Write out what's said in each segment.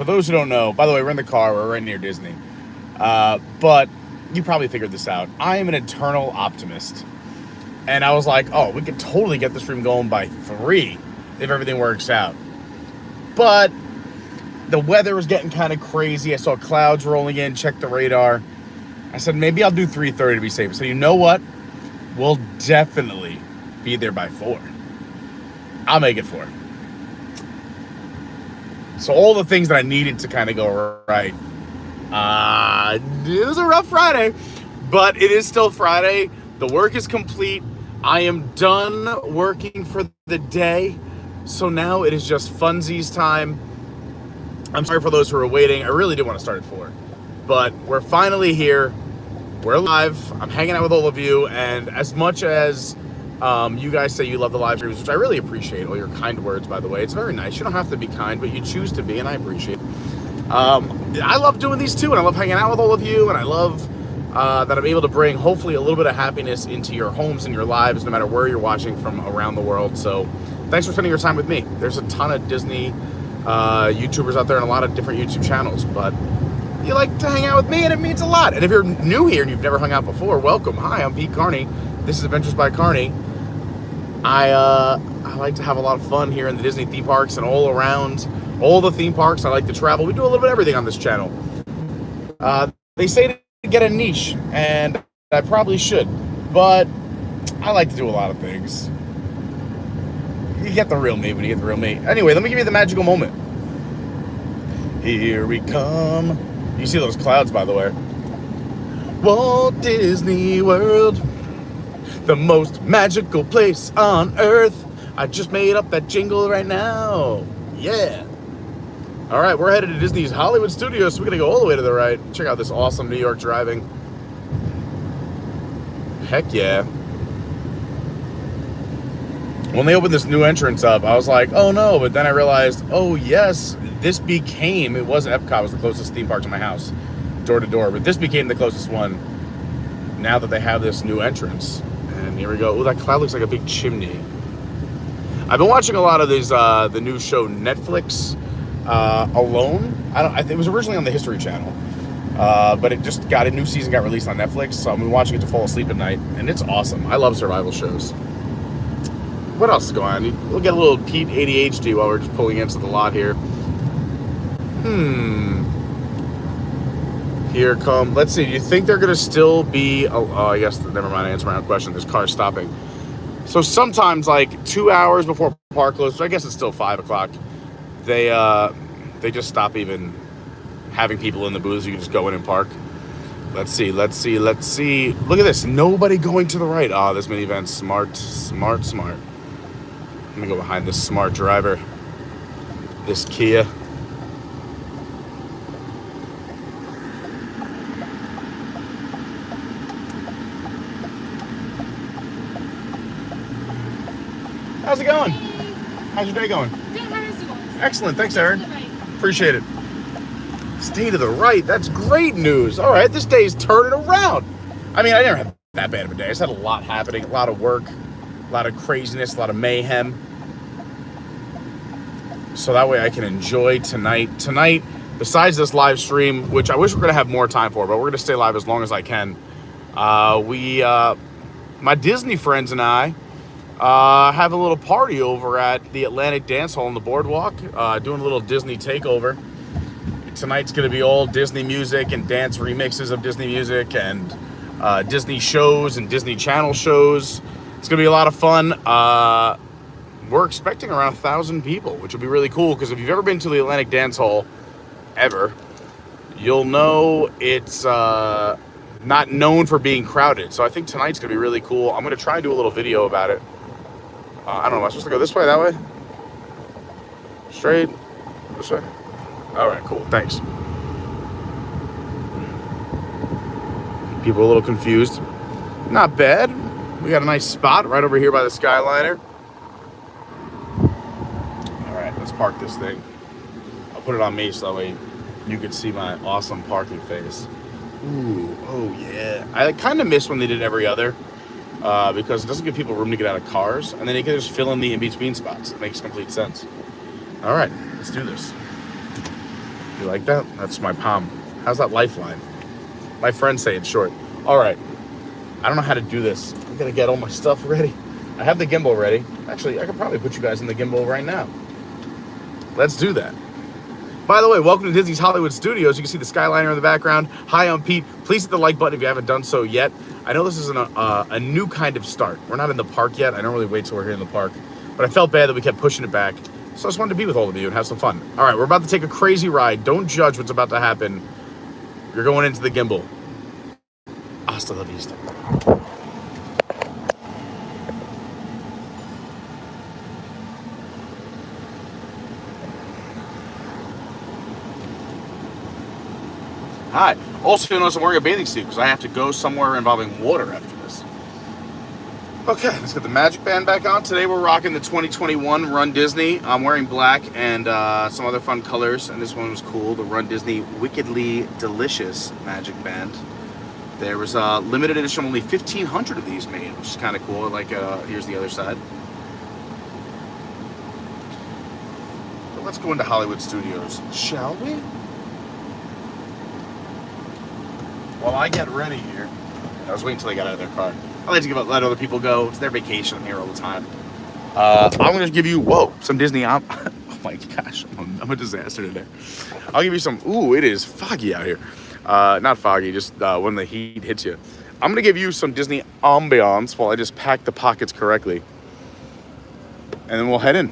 for those who don't know, by the way, we're in the car. We're right near Disney. But you probably figured this out. I am an eternal optimist. And I was like, oh, we could totally get this room going by 3 if everything works out. But the weather was getting kind of crazy. I saw clouds rolling in, checked the radar. I said, maybe I'll do 3:30 to be safe. So you know what? We'll definitely be there by 4. I'll make it 4. So all the things that I needed to kind of go right. It was a rough Friday, but it is still Friday. The work is complete. I am done working for the day. So now it is just funsies time. I'm sorry for those who are waiting. I really did want to start at 4. But we're finally here. We're live. I'm hanging out with all of you. And as much as you guys say you love the live streams, which I really appreciate, all your kind words, by the way. It's very nice. You don't have to be kind, but you choose to be, and I appreciate it. I love doing these too, and I love hanging out with all of you, and I love that I'm able to bring, hopefully, a little bit of happiness into your homes and your lives, no matter where you're watching from around the world. So thanks for spending your time with me. There's a ton of Disney YouTubers out there and a lot of different YouTube channels, but you like to hang out with me, and it means a lot. And if you're new here and you've never hung out before, welcome. Hi, I'm Pete Carney. This is Adventures by Carney. I like to have a lot of fun here in the Disney theme parks and all around all the theme parks. I like to travel. We do a little bit of everything on this channel. They say to get a niche, and I probably should, but I like to do a lot of things. You get the real me when you get the real me. Anyway, let me give you the magical moment. Here we come. You see those clouds, by the way. Walt Disney World, the most magical place on earth. I just made up that jingle right now. Yeah. All right, we're headed to Disney's Hollywood Studios, so we're going to go all the way to the right. Check out this awesome New York driving. Heck yeah. When they opened this new entrance up, I was like, oh no, but then I realized, oh yes, this became, it was Epcot, was the closest theme park to my house, door to door, but this became the closest one now that they have this new entrance. And here we go. Oh, that cloud looks like a big chimney. I've been watching a lot of these, the new show Netflix, Alone. I think it was originally on the History Channel, but it just got a new season, got released on Netflix, so I've been watching it to fall asleep at night, and it's awesome. I love survival shows. What else is going on? We'll get a little Pete ADHD while we're just pulling into the lot here. Here come, let's see, do you think they're going to still be, oh, I guess, never mind, answer my own question. There's cars stopping. So sometimes, like, 2 hours before park closes, I guess it's still 5 o'clock, they just stop even having people in the booths. You can just go in and park. Let's see. Look at this. Nobody going to the right. Oh, this minivans. Smart. Let me go behind this smart driver. This Kia. How's it going? How's your day going? Good, how is yours? Excellent. Thanks, Aaron. Appreciate it. Stay to the right. That's great news. All right, this day's turning around. I mean, I never had that bad of a day. I just had a lot happening, a lot of work, a lot of craziness, a lot of mayhem. So that way I can enjoy tonight. Tonight, besides this live stream, which I wish we were going to have more time for, but we're going to stay live as long as I can. My Disney friends and I have a little party over at the Atlantic Dance Hall on the boardwalk, doing a little Disney takeover. Tonight's going to be all Disney music and dance remixes of Disney music and Disney shows and Disney Channel shows. It's going to be a lot of fun. We're expecting around 1,000 people, which will be really cool, because if you've ever been to the Atlantic Dance Hall, ever, you'll know it's not known for being crowded. So I think tonight's going to be really cool. I'm going to try and do a little video about it. I don't know, am I supposed to go this way, that way? Straight? This way? All right, cool, thanks. People are a little confused. Not bad. We got a nice spot right over here by the Skyliner. All right, let's park this thing. I'll put it on me so that way you can see my awesome parking face. Ooh, oh yeah. I kind of miss when they did every other, because it doesn't give people room to get out of cars, and then you can just fill in the in-between spots. It makes complete sense. All right, let's do this. You like that? That's my palm. How's that lifeline? My friends say it's short. All right. I don't know how to do this. I'm going to get all my stuff ready. I have the gimbal ready. Actually, I could probably put you guys in the gimbal right now. Let's do that. By the way, welcome to Disney's Hollywood Studios. You can see the Skyliner in the background. Hi, I'm Pete. Please hit the like button if you haven't done so yet. I know this is a new kind of start. We're not in the park yet. I don't really wait till we're here in the park. But I felt bad that we kept pushing it back. So I just wanted to be with all of you and have some fun. All right, we're about to take a crazy ride. Don't judge what's about to happen. You're going into the gimbal. Hasta la vista. Hi. Also, you'll notice I'm wearing a bathing suit because I have to go somewhere involving water after this. Okay, let's get the magic band back on. Today we're rocking the 2021 Run Disney. I'm wearing black and some other fun colors, and this one was cool. The Run Disney Wickedly Delicious magic band. There was a limited edition, only 1,500 of these made, which is kind of cool. Like, here's the other side. But let's go into Hollywood Studios, shall we? While I get ready here, I was waiting until they got out of their car. I like to let other people go. It's their vacation. I'm here all the time. I'm going to give you, some Disney. Oh my gosh, I'm a disaster today. I'll give you some. Ooh, it is foggy out here. Not foggy, just when the heat hits you. I'm going to give you some Disney ambiance while I just pack the pockets correctly. And then we'll head in.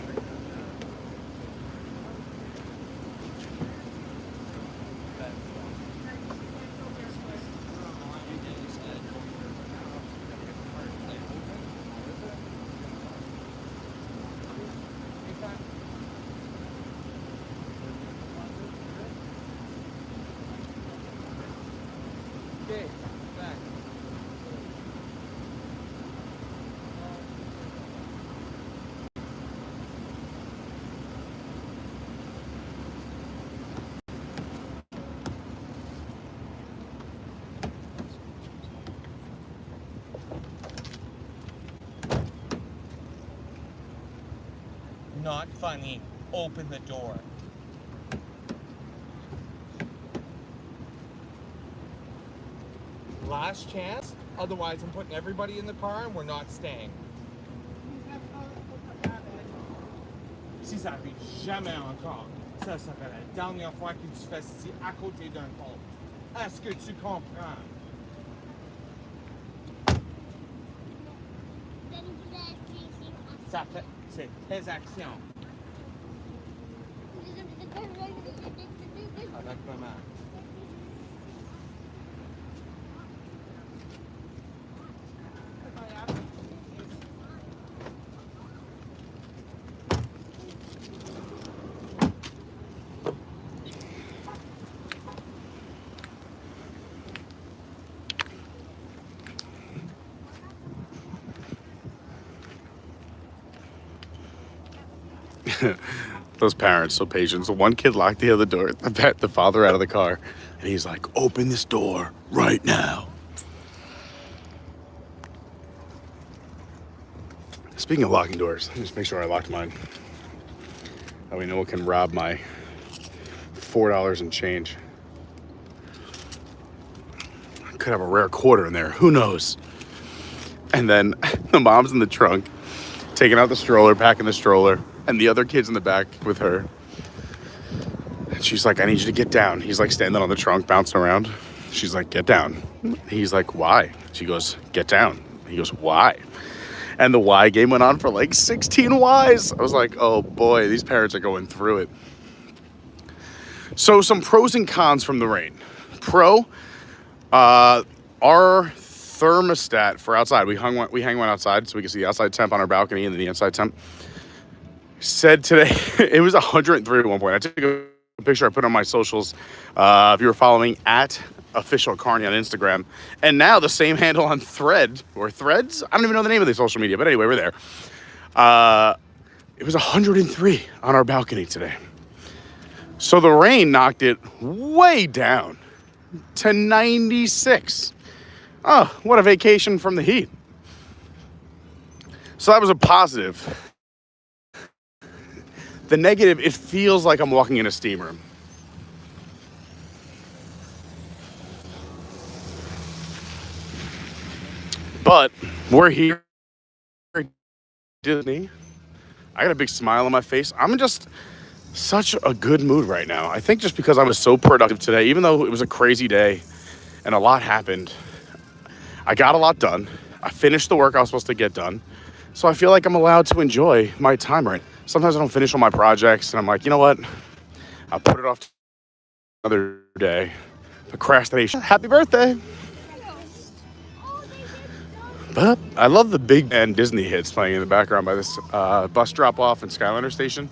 Not funny. Open the door. Last chance. Otherwise, I'm putting everybody in the car and we're not staying. Si ça arrive jamais encore, ça serait la dernière fois que tu fais ceci à côté d'un pont. Est-ce que tu comprends? Ça fait, c'est tes actions. Avec maman. Those parents, so patient. So one kid locked the other door, the father out of the car, and he's like, open this door right now. Speaking of locking doors, let me just make sure I locked mine. That way no one can rob my $4 and change. I could have a rare quarter in there, who knows? And then the mom's in the trunk, taking out the stroller, packing the stroller, and the other kid's in the back with her. And she's like, I need you to get down. He's like standing on the trunk, bouncing around. She's like, get down. He's like, why? She goes, get down. He goes, why? And the why game went on for like 16 whys. I was like, oh boy, these parents are going through it. So some pros and cons from the rain. Pro, our thermostat for outside, we hang one outside so we can see the outside temp on our balcony and then the inside temp. Said today, it was 103 at one point. I took a picture I put on my socials. If you were following at official Carney on Instagram. And now the same handle on Threads. I don't even know the name of the social media, but anyway, we're there. It was 103 on our balcony today. So the rain knocked it way down to 96. Oh, what a vacation from the heat. So that was a positive. The negative, it feels like I'm walking in a steam room. But we're here at Disney. I got a big smile on my face. I'm just such a good mood right now. I think just because I was so productive today, even though it was a crazy day and a lot happened, I got a lot done. I finished the work I was supposed to get done. So I feel like I'm allowed to enjoy my time right. Sometimes I don't finish all my projects and I'm like, you know what? I'll put it off to another day. Procrastination. Happy birthday. But I love the big band Disney hits playing in the background by this bus drop off and Skyliner station.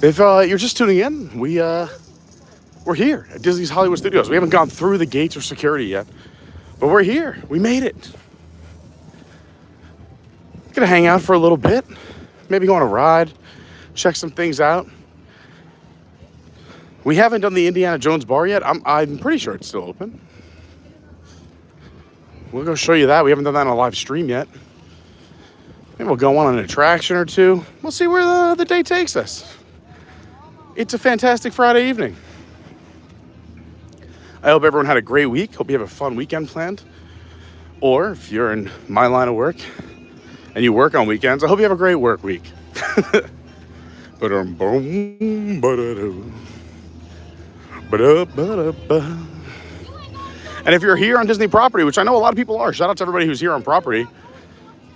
If you're just tuning in, we're here at Disney's Hollywood Studios. We haven't gone through the gates or security yet, but we're here. We made it. Gonna hang out for a little bit, maybe go on a ride, check some things out. We haven't done the Indiana Jones bar yet. I'm pretty sure it's still open. We'll go show you that. We haven't done that on a live stream yet. Maybe we'll go on an attraction or two. We'll see where the day takes us. It's a fantastic Friday evening. I hope everyone had a great week. Hope you have a fun weekend planned. Or if you're in my line of work and you work on weekends, I hope you have a great work week. And if you're here on Disney property, which I know a lot of people are, shout out to everybody who's here on property,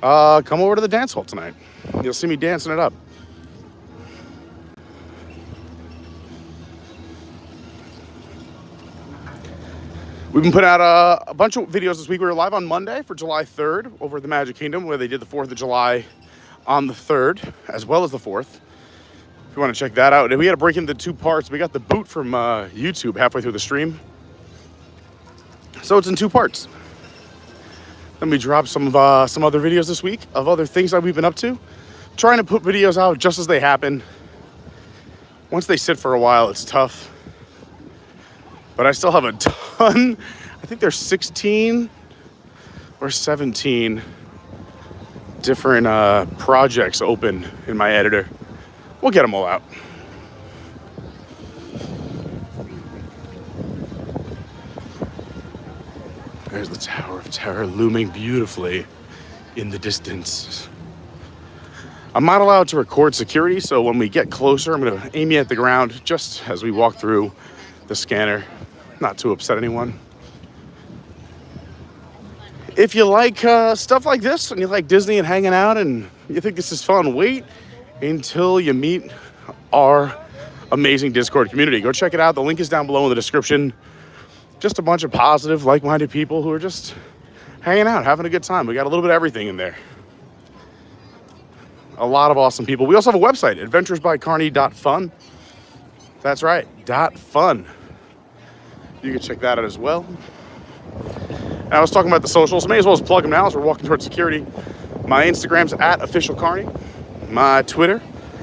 come over to the dance hall tonight. You'll see me dancing it up. We've been putting out a bunch of videos this week. We were live on Monday for July 3rd over at the Magic Kingdom, where they did the 4th of July on the 3rd, as well as the 4th. If you want to check that out. And we had to break into 2 parts. We got the boot from YouTube halfway through the stream. So it's in 2 parts. Let me drop some other videos this week of other things that we've been up to. Trying to put videos out just as they happen. Once they sit for a while, it's tough. But I still have a ton. I think there's 16 or 17 different projects open in my editor. We'll get them all out. There's the Tower of Terror looming beautifully in the distance. I'm not allowed to record security, so when we get closer, I'm gonna aim you at the ground just as we walk through the scanner, not to upset anyone. If you like stuff like this and you like Disney and hanging out and you think this is fun, wait until you meet our amazing Discord community. Go check it out. The link is down below in the description. Just a bunch of positive, like-minded people who are just hanging out, having a good time. We got a little bit of everything in there. A lot of awesome people. We also have a website, adventuresbycarney.fun. That's right, .fun. You can check that out as well. And I was talking about the socials. May as well as plug them now as we're walking towards security. My Instagram's @officialcarney. My Twitter,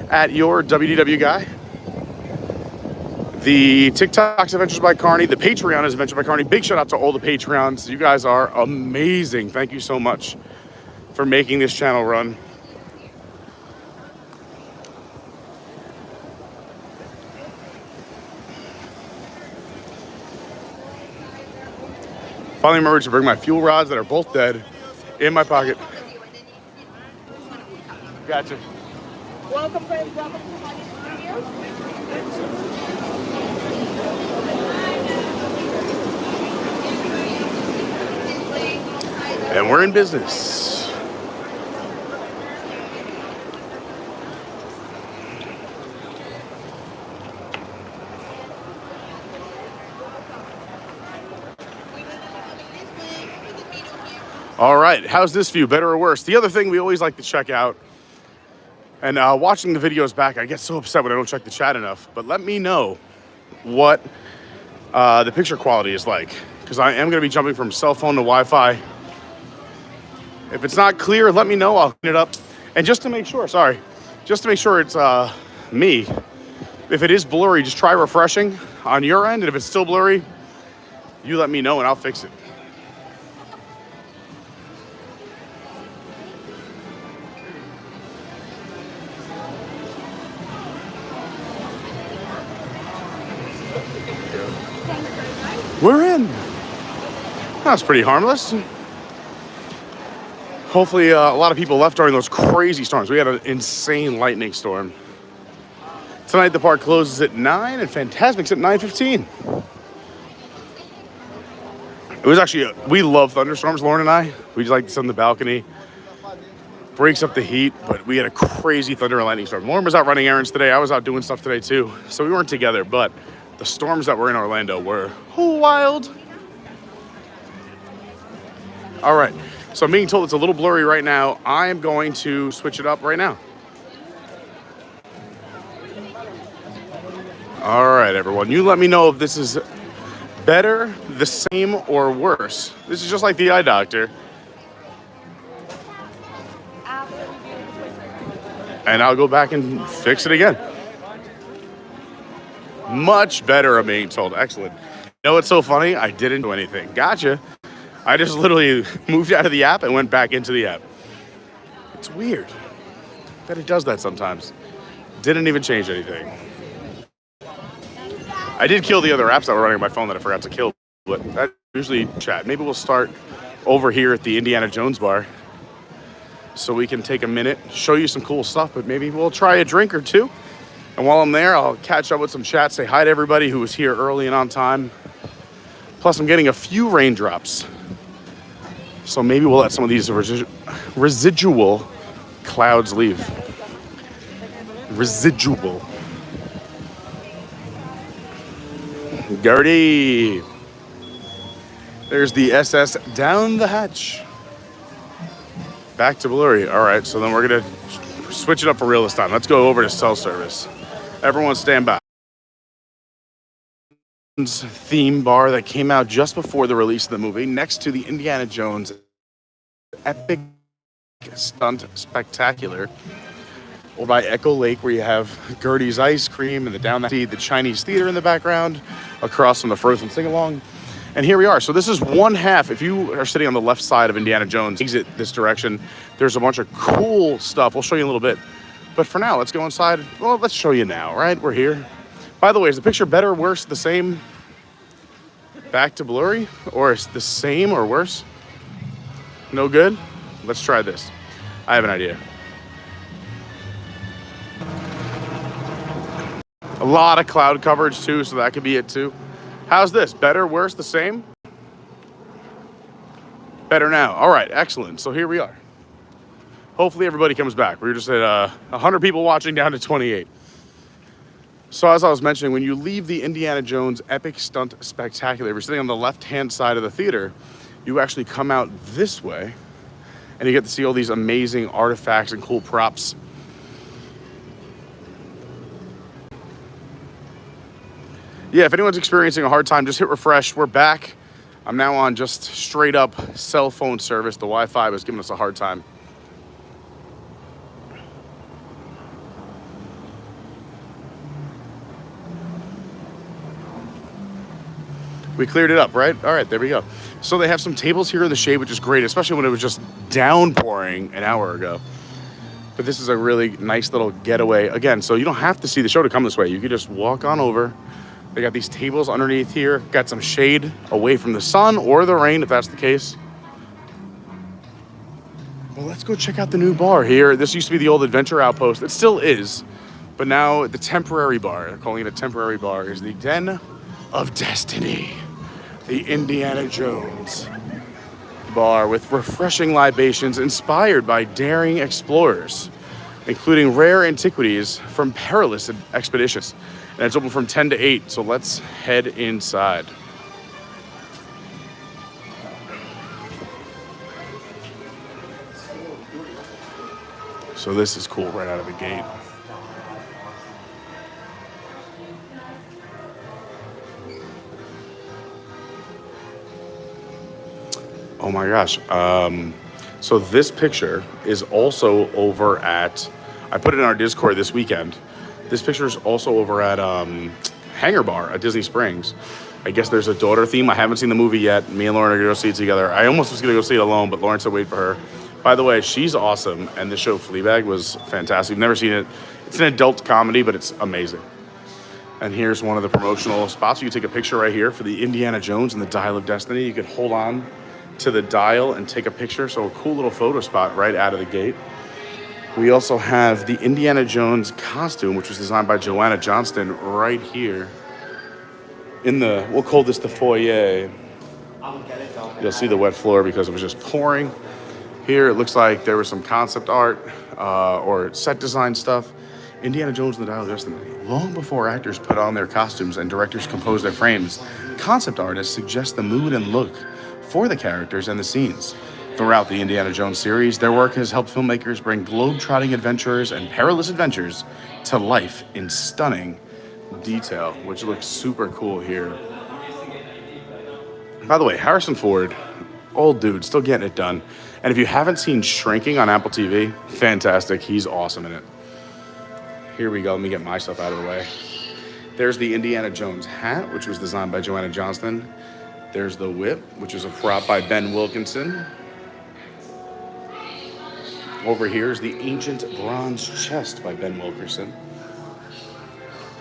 @yourWDWguy. The TikTok's Adventures by Carney. The Patreon is Adventures by Carney. Big shout out to all the Patreons. You guys are amazing. Thank you so much for making this channel run. Finally remembered to bring my fuel rods that are both dead in my pocket. Gotcha. Welcome, friends. Welcome to Holland Studios. And we're in business. All right, how's this view, better or worse? The other thing we always like to check out, and watching the videos back, I get so upset when I don't check the chat enough, but let me know what the picture quality is like, because I am gonna be jumping from cell phone to Wi-Fi. If it's not clear, let me know, I'll clean it up. And just to make sure, just to make sure it's me, if it is blurry, just try refreshing on your end, and if it's still blurry, you let me know and I'll fix it. We're in. That was pretty harmless. Hopefully a lot of people left during those crazy storms. We had an insane lightning storm. Tonight the park closes at 9 and Fantasmic's at 9:15. It was actually, we love thunderstorms, Lauren and I. We just like to sit on the balcony. Breaks up the heat, but we had a crazy thunder and lightning storm. Lauren was out running errands today. I was out doing stuff today too. So we weren't together, but the storms that were in Orlando were wild. All right, so I'm being told it's a little blurry right now. I am going to switch it up right now. All right, everyone, you let me know if this is better, the same, or worse. This is just like the eye doctor. And I'll go back and fix it again. Much better, I'm being told. Excellent. You know what's so funny? I didn't do anything. Gotcha. I just literally moved out of the app and went back into the app. It's weird that it does that sometimes. Didn't even change anything. I did kill the other apps that were running on my phone that I forgot to kill, but that's usually chat. Maybe we'll start over here at the Indiana Jones bar so we can take a minute, show you some cool stuff, but maybe we'll try a drink or two. And while I'm there, I'll catch up with some chat, say hi to everybody who was here early and on time. Plus, I'm getting a few raindrops. So maybe we'll let some of these residual clouds leave. Residual. Garrett. There's the SS down the hatch. Back to blurry. All right, so then we're going to switch it up for real this time. Let's go over to cell service. Everyone stand by. Theme bar that came out just before the release of the movie, next to the Indiana Jones Epic Stunt Spectacular, or by Echo Lake, where you have Gertie's Ice Cream and the Chinese Theater in the background, across from the Frozen Sing-Along. And here we are. So this is one half. If you are sitting on the left side of Indiana Jones, exit this direction, there's a bunch of cool stuff. We'll show you in a little bit. But for now, let's go inside. Well, let's show you now, right? We're here. By the way, is the picture better, worse, the same? Back to blurry? Or is the same or worse? No good? Let's try this. I have an idea. A lot of cloud coverage too, so that could be it too. How's this? Better, worse, the same? Better now. All right, excellent. So here we are. Hopefully everybody comes back. We're just at 100 people watching down to 28. So as I was mentioning, when you leave the Indiana Jones Epic Stunt Spectacular, if you're sitting on the left-hand side of the theater, you actually come out this way, and you get to see all these amazing artifacts and cool props. Yeah, if anyone's experiencing a hard time, just hit refresh. We're back. I'm now on just straight up cell phone service. The Wi-Fi was giving us a hard time. We cleared it up, right? All right, there we go. So they have some tables here in the shade, which is great, especially when it was just downpouring an hour ago. But this is a really nice little getaway. Again, so you don't have to see the show to come this way. You could just walk on over. They got these tables underneath here. Got some shade away from the sun or the rain, if that's the case. Well, let's go check out the new bar here. This used to be the old Adventure Outpost. It still is. But now the temporary bar, they're calling it a temporary bar, is the Den of Destiny. The Indiana Jones bar with refreshing libations inspired by daring explorers, including rare antiquities from perilous expeditions. And it's open from 10 to 8, so let's head inside. So this is cool right out of the gate. Oh my gosh. So this picture is also over at, I put it in our Discord this weekend. This picture is also over at Hangar Bar at Disney Springs. I guess there's a daughter theme. I haven't seen the movie yet. Me and Lauren are gonna go see it together. I almost was gonna go see it alone, but Lauren said wait for her. By the way, she's awesome, and the show Fleabag was fantastic. I've never seen it. It's an adult comedy, but it's amazing. And here's one of the promotional spots. You can take a picture right here for the Indiana Jones and the Dial of Destiny. You could hold on to the dial and take a picture. So a cool little photo spot right out of the gate. We also have the Indiana Jones costume, which was designed by Joanna Johnston right here in the, we'll call this the foyer. You'll see the wet floor because it was just pouring. Here it looks like there was some concept art or set design stuff. Indiana Jones and the Dial of Destiny. Long before actors put on their costumes and directors composed their frames, concept artists suggest the mood and look for the characters and the scenes. Throughout the Indiana Jones series, their work has helped filmmakers bring globe-trotting adventurers and perilous adventures to life in stunning detail, which looks super cool here. By the way, Harrison Ford, old dude, still getting it done. And if you haven't seen Shrinking on Apple TV, fantastic. He's awesome in it. Here we go. Let me get my stuff out of the way. There's the Indiana Jones hat, which was designed by Joanna Johnston. There's the whip, which is a prop by Ben Wilkinson. Over here is the ancient bronze chest by Ben Wilkinson.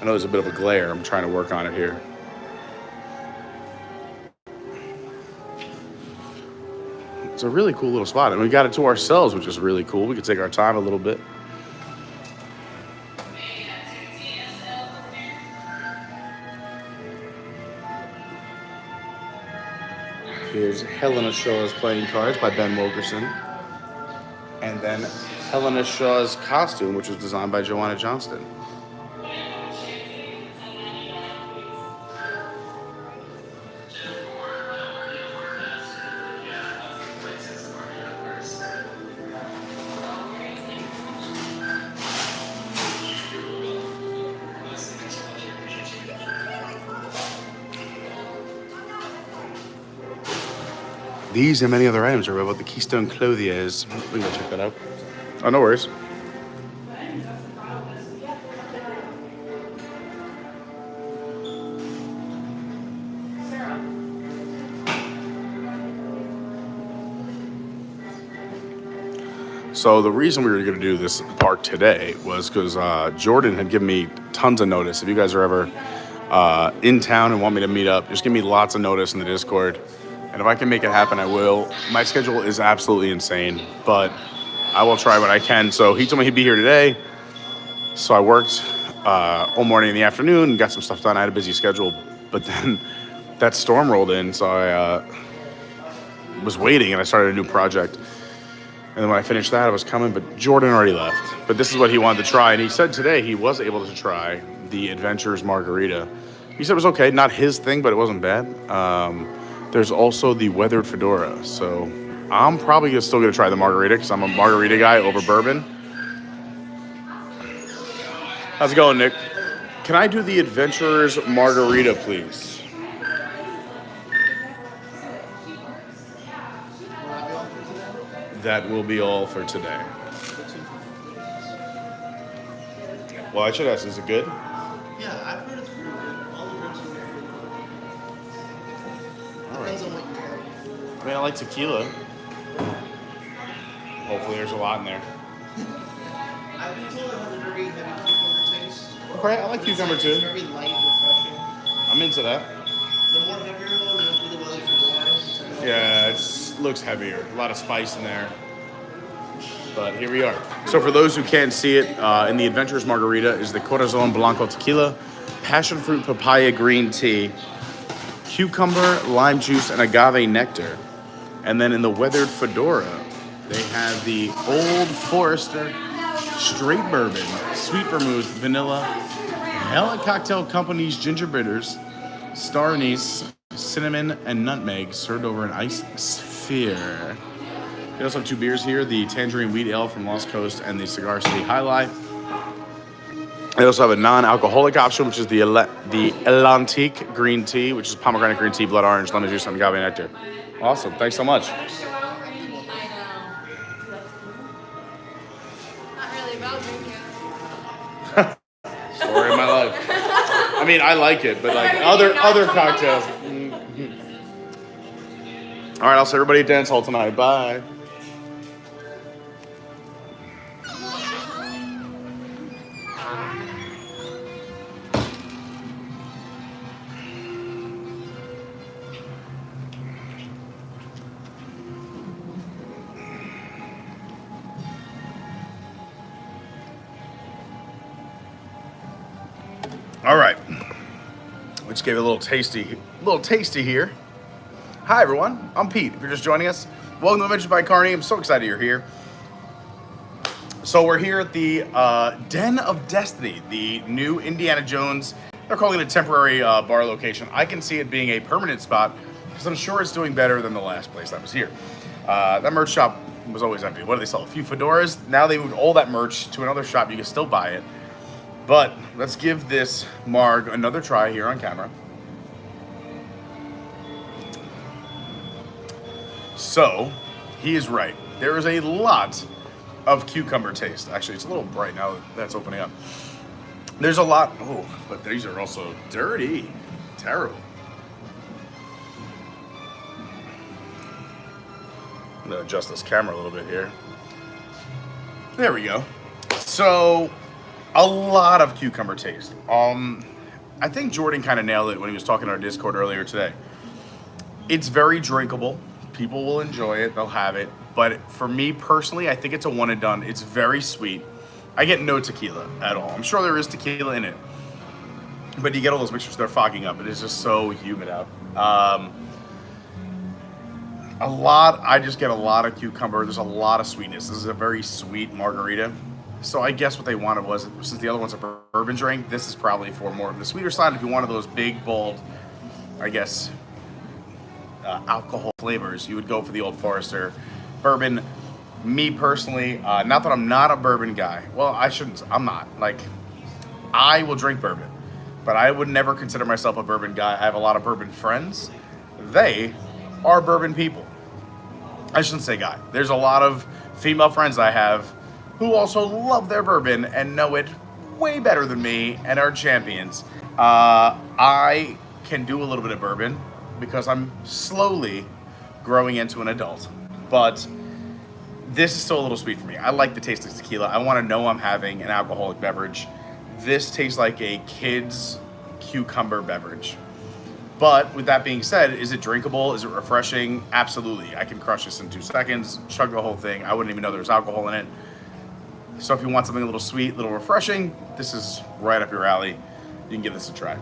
I know there's a bit of a glare. I'm trying to work on it here. It's a really cool little spot. And we got it to ourselves, which is really cool. We could take our time a little bit. Here's Helena Shaw's Playing Cards by Ben Wilkerson. And then Helena Shaw's costume, which was designed by Joanna Johnston. These and many other items are about the Keystone Clothiers. We can go check that out. Oh, no worries. So the reason we were going to do this part today was because Jordan had given me tons of notice. If you guys are ever in town and want me to meet up, just give me lots of notice in the Discord. And if I can make it happen, I will. My schedule is absolutely insane, but I will try what I can. So he told me he'd be here today. So I worked all morning in the afternoon, got some stuff done. I had a busy schedule, but then that storm rolled in. So I was waiting and I started a new project. And then when I finished that, I was coming, but Jordan already left. But this is what he wanted to try. And he said today he was able to try the Adventurers Margarita. He said it was okay. Not his thing, but it wasn't bad. There's also the Weathered Fedora. So I'm probably still going to try the margarita because I'm a margarita guy over bourbon. How's it going, Nick? Can I do the Adventurers Margarita, please? That will be all for today. Well, I should ask, is it good? Yeah, I've heard it's pretty good. All the drinks are pretty good. All right. Depends on what you like. I mean, I like tequila. Hopefully there's a lot in there. I've been told it has a very heavy cucumber taste. Okay, I like cucumber It's too. very light and refreshing. I'm into that. The more heavier though, the really weather fedora. Yeah, it looks heavier. A lot of spice in there. But here we are. So for those who can't see it, in the Adventurers Margarita is the Corazon Blanco Tequila, passion fruit papaya green tea, cucumber, lime juice, and agave nectar. And then in the Weathered Fedora, they have the Old Forester straight bourbon, sweet vermouth, vanilla, Hella Cocktail Company's ginger bitters, star anise, cinnamon, and nutmeg served over an ice sphere. They also have two beers here, the Tangerine Wheat Ale from Lost Coast and the Cigar City High Life. They also have a non-alcoholic option, which is the Atlantique Green Tea, which is pomegranate green tea, blood orange, lemon juice, and agave nectar. Awesome. Thanks so much. Not really about drinking. Story of my life. I mean, I like it, but like other cocktails. All right, I'll see everybody at dance hall tonight. Bye. All right. We just gave it a little tasty here. Hi everyone, I'm Pete. If you're just joining us, welcome to Adventures by Carney. I'm so excited you're here. So we're here at the Den of Destiny, the new Indiana Jones. They're calling it a temporary bar location. I can see it being a permanent spot because I'm sure it's doing better than the last place that was here. That merch shop was always empty. What do they sell? A few fedoras? Now they moved all that merch to another shop. You can still buy it. But let's give this marg another try here on camera. So, he is right. There is a lot of cucumber taste. Actually, it's a little bright now that that's opening up. There's a lot. Oh, but these are also dirty. Terrible. I'm gonna adjust this camera a little bit here. There we go. So, a lot of cucumber taste. I think Jordan kind of nailed it when he was talking on our Discord earlier today. It's very drinkable. People will enjoy it. They'll have it. But for me personally, I think it's a one and done. It's very sweet. I get no tequila at all. I'm sure there is tequila in it. But you get all those mixtures, they're fogging up. It is just so humid out. I just get a lot of cucumber. There's a lot of sweetness. This is a very sweet margarita. So I guess what they wanted was, since the other one's a bourbon drink, this is probably for more of the sweeter side. If you wanted those big, bold, I guess, alcohol flavors, you would go for the Old Forester bourbon. Me personally, not that I'm not a bourbon guy. Well, I'm not. Like, I will drink bourbon, but I would never consider myself a bourbon guy. I have a lot of bourbon friends. They are bourbon people. I shouldn't say guy. There's a lot of female friends I have who also love their bourbon and know it way better than me and are champions. I can do a little bit of bourbon because I'm slowly growing into an adult. But this is still a little sweet for me. I like the taste of tequila. I want to know I'm having an alcoholic beverage. This tastes like a kid's cucumber beverage. But with that being said, is it drinkable? Is it refreshing? Absolutely. I can crush this in 2 seconds, chug the whole thing. I wouldn't even know there was alcohol in it. So if you want something a little sweet, a little refreshing, this is right up your alley. You can give this a try.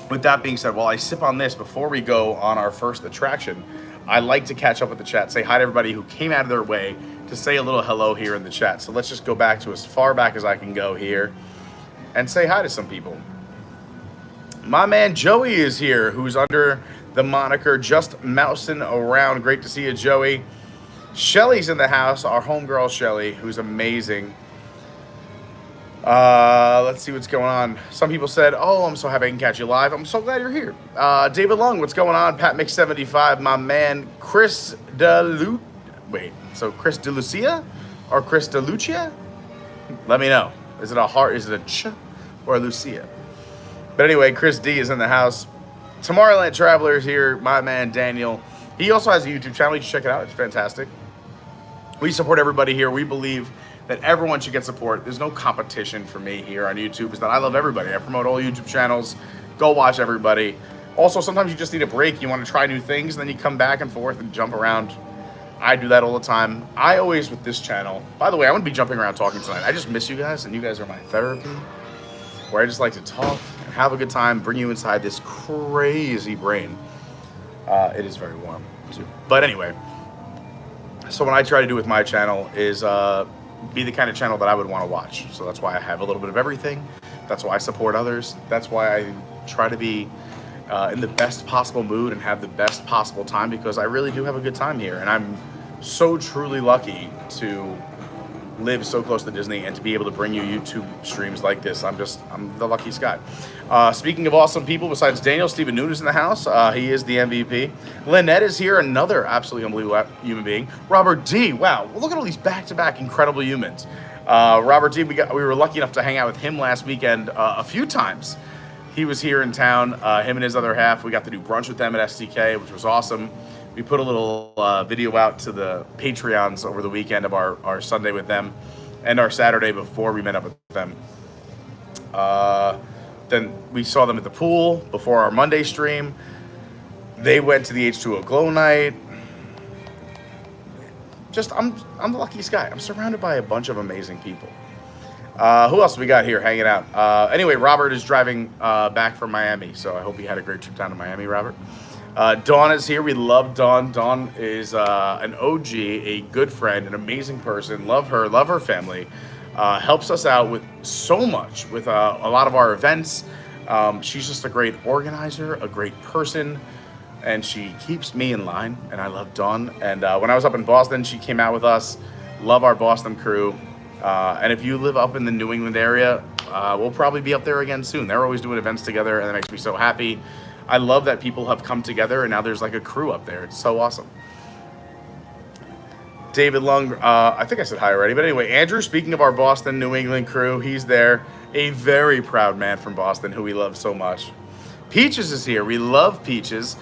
With that being said, while I sip on this, before we go on our first attraction, I like to catch up with the chat, say hi to everybody who came out of their way to say a little hello here in the chat. So let's just go back to as far back as I can go here and say hi to some people. My man Joey is here, who's under the moniker Just Mousing Around. Great to see you, Joey. Shelly's in the house, our homegirl Shelly, who's amazing. Let's see what's going on. Some people said, oh, I'm so happy I can catch you live. I'm so glad you're here. David Long, what's going on? Pat Mix75, my man Chris DeLucia or Chris DeLucia? Let me know. Is it a heart? Is it a ch or a Lucia? But anyway, Chris D is in the house. Tomorrowland Traveler is here. My man Daniel. He also has a YouTube channel. You should check it out. It's fantastic. We support everybody here. We believe that everyone should get support. There's no competition for me here on YouTube. It's that I love everybody. I promote all YouTube channels. Go watch everybody. Also, sometimes you just need a break. You want to try new things, and then you come back and forth and jump around. I do that all the time. I always, with this channel, by the way, I'm going to be jumping around talking tonight. I just miss you guys, and you guys are my therapy, where I just like to talk and have a good time, bring you inside this crazy brain. It is very warm, too. But anyway, so what I try to do with my channel is be the kind of channel that I would want to watch. So that's why I have a little bit of everything. That's why I support others. That's why I try to be in the best possible mood and have the best possible time, because I really do have a good time here. And I'm so truly lucky to live so close to Disney and to be able to bring you YouTube streams like this. I'm the luckiest guy. Speaking of awesome people, besides Daniel, Stephen Noon is in the house. He is the MVP. Lynette is here, another absolutely unbelievable human being. Robert D. Wow, look at all these back-to-back incredible humans. Robert D. We were lucky enough to hang out with him last weekend a few times. He was here in town. Him and his other half. We got to do brunch with them at STK, which was awesome. We put a little video out to the Patreons over the weekend of our Sunday with them and our Saturday before we met up with them. Then we saw them at the pool before our Monday stream. They went to the H2O Glow Night. I'm the luckiest guy. I'm surrounded by a bunch of amazing people. Who else we got here hanging out? Anyway, Robert is driving back from Miami, so I hope he had a great trip down to Miami, Robert. Dawn is here. We love Dawn. Dawn is an OG, a good friend, an amazing person. Love her family. Helps us out with so much with a lot of our events. She's just a great organizer, a great person, and she keeps me in line, and I love Dawn. And when I was up in Boston, she came out with us. Love our Boston crew. And if you live up in the New England area, we'll probably be up there again soon. They're always doing events together, and that makes me so happy. I love that people have come together, and now there's like a crew up there. It's so awesome. David Lung, I think I said hi already, but anyway, Andrew, speaking of our Boston, New England crew, he's there. A very proud man from Boston who we love so much. Peaches is here. We love Peaches.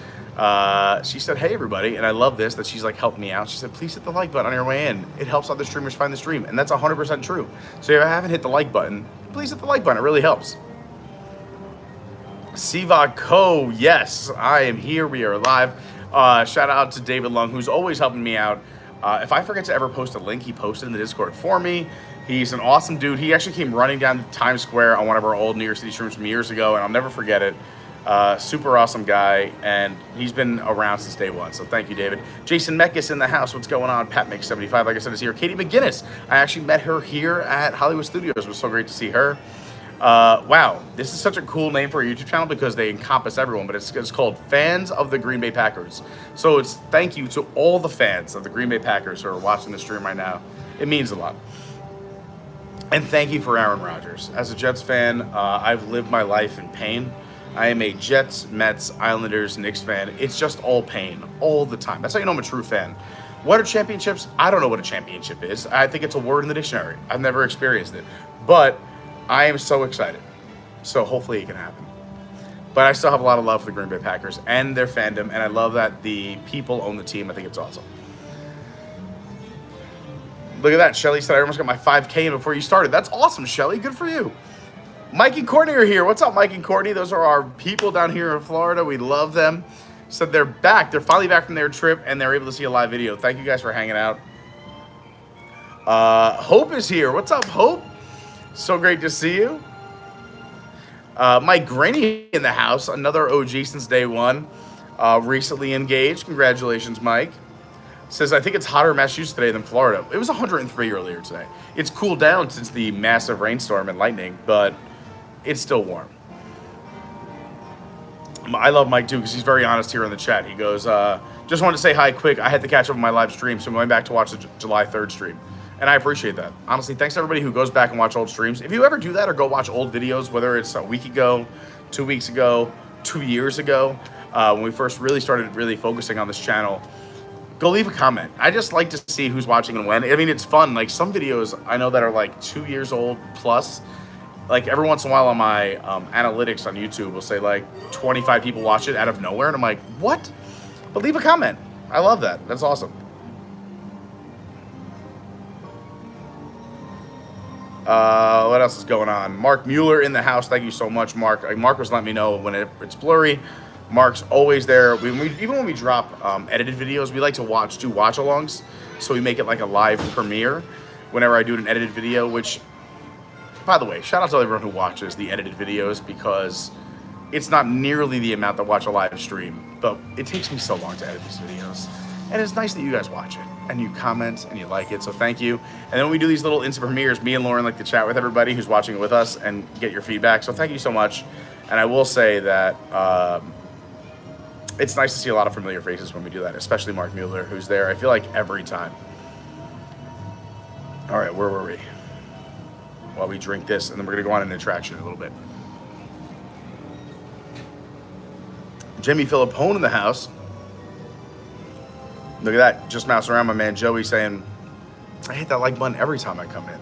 She said, hey, everybody, and I love this, that she's like helped me out. She said, please hit the like button on your way in. It helps other streamers find the stream, and that's 100% true. So if you haven't hit the like button, please hit the like button. It really helps. Siva Co, yes, I am here. We are live. Shout out to David Lung, who's always helping me out. If I forget to ever post a link, he posted in the Discord for me. He's an awesome dude. He actually came running down Times Square on one of our old New York City streams from years ago, and I'll never forget it. Super awesome guy, and he's been around since day one, so thank you, David. Jason Meckis in the house. What's going on? Pat Mix 75, like I said, is here. Katie McGinnis. I actually met her here at Hollywood Studios. It was so great to see her. Wow, this is such a cool name for a YouTube channel because they encompass everyone, but it's called Fans of the Green Bay Packers. So it's thank you to all the fans of the Green Bay Packers who are watching the stream right now. It means a lot. And thank you for Aaron Rodgers. As a Jets fan, I've lived my life in pain. I am a Jets, Mets, Islanders, Knicks fan. It's just all pain, all the time. That's how you know I'm a true fan. What are championships? I don't know what a championship is. I think it's a word in the dictionary. I've never experienced it. But I am so excited. So hopefully it can happen. But I still have a lot of love for the Green Bay Packers and their fandom, and I love that the people own the team. I think it's awesome. Look at that. Shelly said, I almost got my 5K in before you started. That's awesome, Shelly. Good for you. Mike and Courtney are here. What's up, Mike and Courtney? Those are our people down here in Florida. We love them. So they're back. They're finally back from their trip, and they're able to see a live video. Thank you guys for hanging out. Hope is here. What's up, Hope? So great to see you. Mike Graney in the house. Another OG since day one. Recently engaged. Congratulations, Mike. Says, I think it's hotter in Massachusetts today than Florida. It was 103 earlier today. It's cooled down since the massive rainstorm and lightning, but it's still warm. I love Mike, too, because he's very honest here in the chat. He goes, just wanted to say hi quick. I had to catch up on my live stream, so I'm going back to watch the July 3rd stream. And I appreciate that. Honestly, thanks to everybody who goes back and watch old streams. If you ever do that or go watch old videos, whether it's a week ago, 2 weeks ago, 2 years ago, when we first really started really focusing on this channel, go leave a comment. I just like to see who's watching and when. I mean, it's fun. Like some videos I know that are like 2 years old plus. Like every once in a while on my analytics on YouTube will say like 25 people watch it out of nowhere. And I'm like, what? But leave a comment. I love that. That's awesome. What else is going on? Mark Mueller in the house. Thank you so much, Mark. Mark was letting me know when it's blurry. Mark's always there. Even when we drop edited videos, we like to do watch-alongs. So we make it like a live premiere whenever I do an edited video, which, by the way, shout out to everyone who watches the edited videos because it's not nearly the amount that watch a live stream, but it takes me so long to edit these videos. And it's nice that you guys watch it and you comment and you like it, so thank you. And then when we do these little instant premieres, me and Lauren like to chat with everybody who's watching it with us and get your feedback, so thank you so much. And I will say that it's nice to see a lot of familiar faces when we do that, especially Mark Mueller, who's there, I feel like, every time. All right, where were we? While we drink this, and then we're going to go on an attraction in a little bit. Jimmy Philippone in the house. Look at that. Just mouse around, my man Joey saying, I hit that like button every time I come in.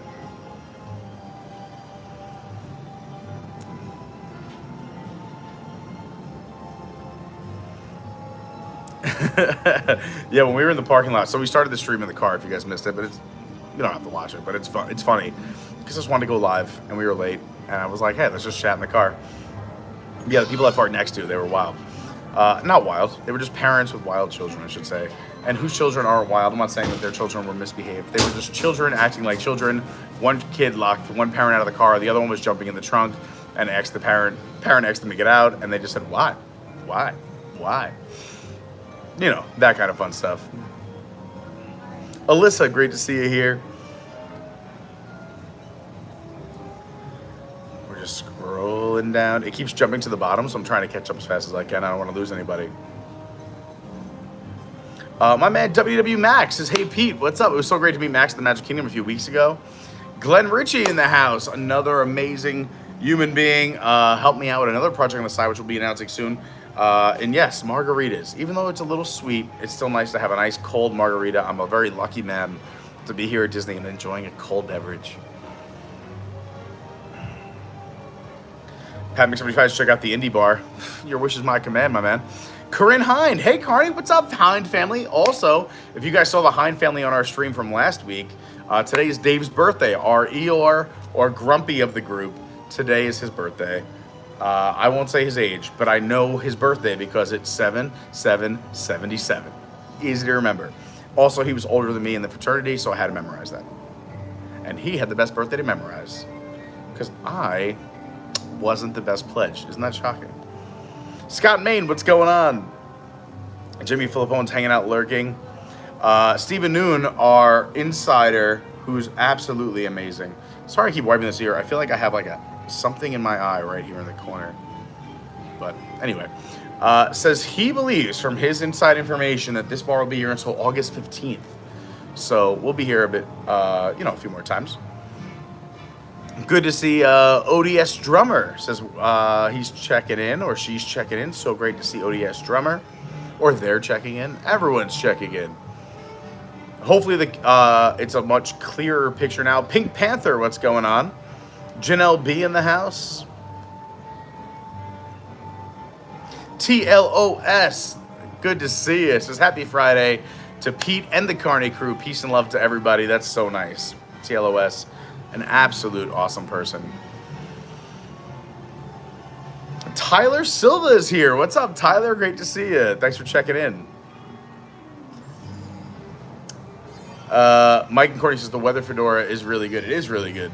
Yeah, when we were in the parking lot, so we started the stream in the car if you guys missed it, but you don't have to watch it, but it's fun. It's funny because I just wanted to go live and we were late and I was like, hey, let's just chat in the car. Yeah, the people I parked next to, they were wild. Not wild. They were just parents with wild children, I should say. And whose children aren't wild? I'm not saying that their children were misbehaved. They were just children acting like children, One kid locked one parent out of the car. The other one was jumping in the trunk and asked the parent asked them to get out. And they just said, why? You know, that kind of fun stuff. Alyssa, great to see you here. We're just scrolling down. It keeps jumping to the bottom, so I'm trying to catch up as fast as I can. I don't want to lose anybody. My man WW Max says, hey Pete, what's up? It was so great to meet Max at the Magic Kingdom a few weeks ago. Glenn Richey in the house, another amazing human being. Helped me out with another project on the side, which we'll be announcing soon. And yes, margaritas. Even though it's a little sweet, it's still nice to have a nice cold margarita. I'm a very lucky man to be here at Disney and enjoying a cold beverage. Pat Mix75, check out the Indie Bar. Your wish is my command, my man. Corinne Hind. Hey, Carney. What's up, Hind family? Also, if you guys saw the Hind family on our stream from last week, today is Dave's birthday. Our Eeyore, or Grumpy of the group. Today is his birthday. I won't say his age, but I know his birthday because it's 7/7/77. Easy to remember. Also, he was older than me in the fraternity, so I had to memorize that. And he had the best birthday to memorize because I wasn't the best pledge. Isn't that shocking? Scott Main, what's going on? Jimmy Filippone's hanging out, lurking. Stephen Noon, our insider, who's absolutely amazing. Sorry I keep wiping this ear. I feel like I have like something in my eye right here in the corner. But anyway, says he believes from his inside information that this bar will be here until August 15th. So we'll be here a bit, a few more times. Good to see ODS Drummer. Says he's checking in or she's checking in. So great to see ODS Drummer. Or they're checking in. Everyone's checking in. Hopefully it's a much clearer picture now. Pink Panther, what's going on? Janelle B in the house. TLOS, good to see you. Says happy Friday to Pete and the Carney crew. Peace and love to everybody. That's so nice. TLOS, an absolute awesome person. Tyler Silva is here. What's up, Tyler? Great to see you. Thanks for checking in. Mike and Courtney says the weather fedora is really good. It is really good.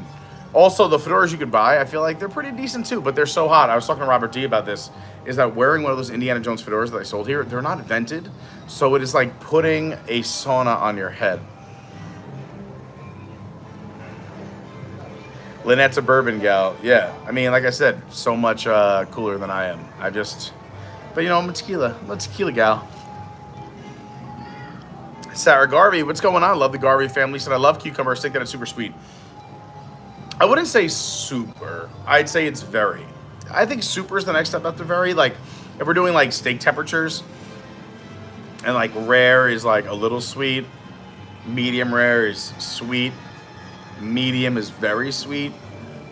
Also, the fedoras you could buy, I feel like they're pretty decent too, but they're so hot. I was talking to Robert D about this, is that wearing one of those Indiana Jones fedoras that I sold here, they're not vented, so it is like putting a sauna on your head. Lynette's a bourbon gal. Yeah, I mean, like I said, so much cooler than I am. But you know, I'm a tequila gal. Sarah Garvey, what's going on? Love the Garvey family. Said I love cucumber. I think that it's super sweet. I wouldn't say super. I'd say it's very. I think super is the next step after very. Like, if we're doing like steak temperatures, and like rare is like a little sweet, medium rare is sweet, medium is very sweet,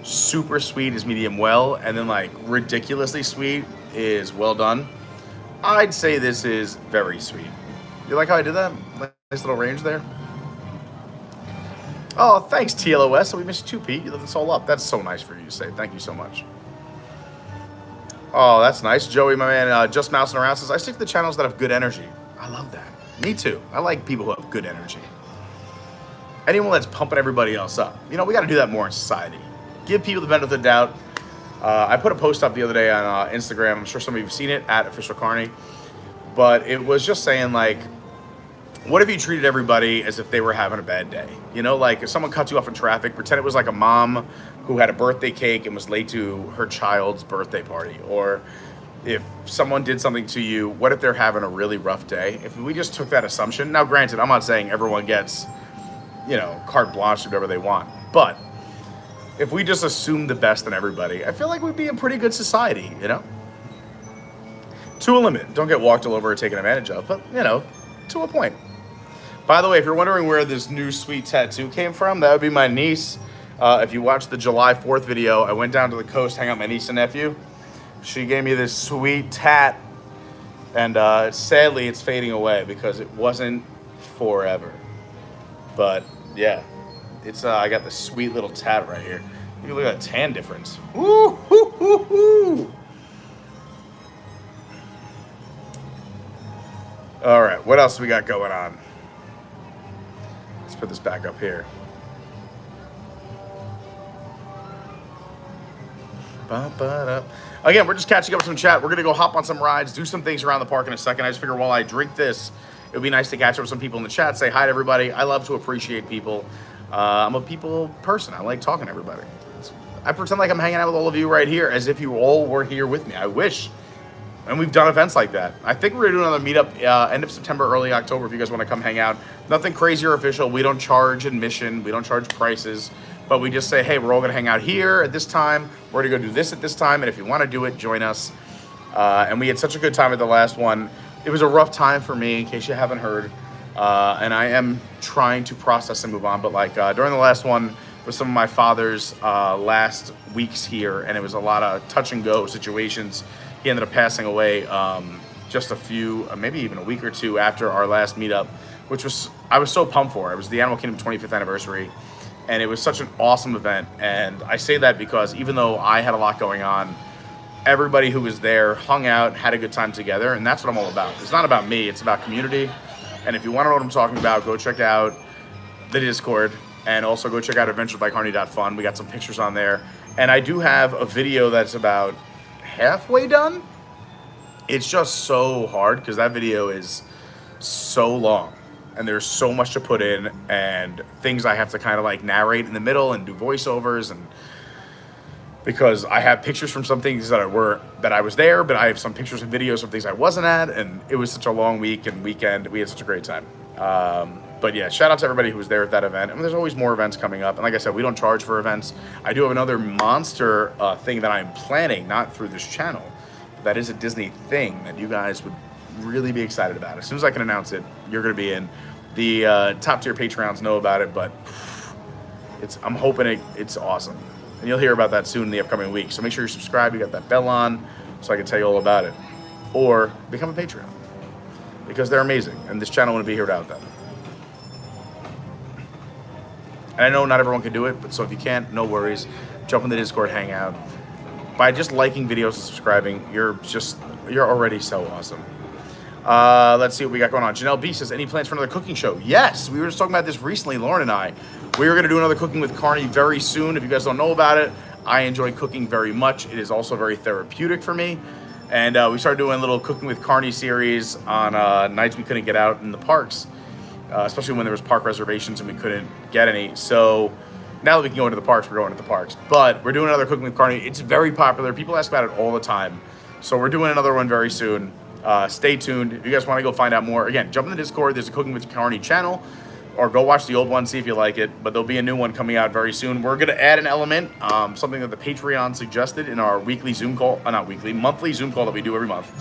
super sweet is medium well, and then like ridiculously sweet is well done. I'd say this is very sweet. You like how I did that? Nice little range there. Oh, thanks, TLOS. So we missed you too, Pete. You lit this all up. That's so nice for you to say. Thank you so much. Oh, that's nice. Joey, my man, just mousing around, says, I stick to the channels that have good energy. I love that. Me too. I like people who have good energy. Anyone that's pumping everybody else up. You know, we got to do that more in society. Give people the benefit of the doubt. I put a post up the other day on Instagram. I'm sure some of you have seen it, at Official Carney. But it was just saying, like, what if you treated everybody as if they were having a bad day? You know, like if someone cuts you off in traffic, pretend it was like a mom who had a birthday cake and was late to her child's birthday party. Or if someone did something to you, what if they're having a really rough day? If we just took that assumption, now granted, I'm not saying everyone gets, you know, carte blanche to do whatever they want. But if we just assume the best in everybody, I feel like we'd be a pretty good society, you know? To a limit. Don't get walked all over or taken advantage of, but, you know, to a point. By the way, if you're wondering where this new sweet tattoo came from, that would be my niece. If you watched the July 4th video, I went down to the coast, hang out with my niece and nephew. She gave me this sweet tat, and sadly, it's fading away because it wasn't forever. But yeah, it's I got this sweet little tat right here. You can look at that tan difference. Woo, hoo, hoo, hoo. All right, what else we got going on? Let's put this back up here. Again, we're just catching up with some chat. We're going to go hop on some rides, do some things around the park in a second. I just figure while I drink this, it would be nice to catch up with some people in the chat, say hi to everybody. I love to appreciate people. I'm a people person. I like talking to everybody. I pretend like I'm hanging out with all of you right here as if you all were here with me. I wish. And we've done events like that. I think we're going to do another meetup end of September, early October if you guys want to come hang out. Nothing crazy or official. We don't charge admission. We don't charge prices. But we just say, hey, we're all going to hang out here at this time. We're going to go do this at this time. And if you want to do it, join us. And we had such a good time at the last one. It was a rough time for me, in case you haven't heard. And I am trying to process and move on. But like during the last one with some of my father's last weeks here, and it was a lot of touch and go situations. He ended up passing away just a few, maybe even a week or two after our last meetup, which was, I was so pumped for. It was the Animal Kingdom 25th anniversary, and it was such an awesome event. And I say that because even though I had a lot going on, everybody who was there hung out, had a good time together, and that's what I'm all about. It's not about me, it's about community. And if you want to know what I'm talking about, go check out the Discord, and also go check out adventuresbycarney.fun. We got some pictures on there. And I do have a video that's about halfway done. It's just so hard because that video is so long and there's so much to put in and things I have to kind of like narrate in the middle and do voiceovers, and because I have pictures from some things that I was there, but I have some pictures and videos of things I wasn't at, and it was such a long week and weekend. We had such a great time. But yeah, shout out to everybody who was there at that event. I mean, there's always more events coming up. And like I said, we don't charge for events. I do have another monster thing that I'm planning, not through this channel. That is a Disney thing that you guys would really be excited about. As soon as I can announce it, you're going to be in. The top tier Patreons know about it, but I'm hoping it's awesome. And you'll hear about that soon in the upcoming week. So make sure you're subscribed. You got that bell on so I can tell you all about it. Or become a Patreon, because they're amazing. And this channel wouldn't be here without them. And I know not everyone can do it, but so if you can't, no worries. Jump in the Discord, hang out. By just liking videos and subscribing, you're already so awesome. Let's see what we got going on. Janelle B says, any plans for another cooking show? Yes, we were just talking about this recently, Lauren and I. We were going to do another Cooking with Carney very soon. If you guys don't know about it, I enjoy cooking very much. It is also very therapeutic for me. And we started doing a little Cooking with Carney series on nights we couldn't get out in the parks. Especially when there was park reservations and we couldn't get any. So now that we can go into the parks, we're going to the parks. But we're doing another Cooking with Carney. It's very popular. People ask about it all the time. So we're doing another one very soon. Stay tuned. If you guys want to go find out more, again, jump in the Discord. There's a Cooking with Carney channel. Or go watch the old one, see if you like it. But there'll be a new one coming out very soon. We're going to add an element, something that the Patreon suggested in our weekly Zoom call. Not weekly, monthly Zoom call that we do every month.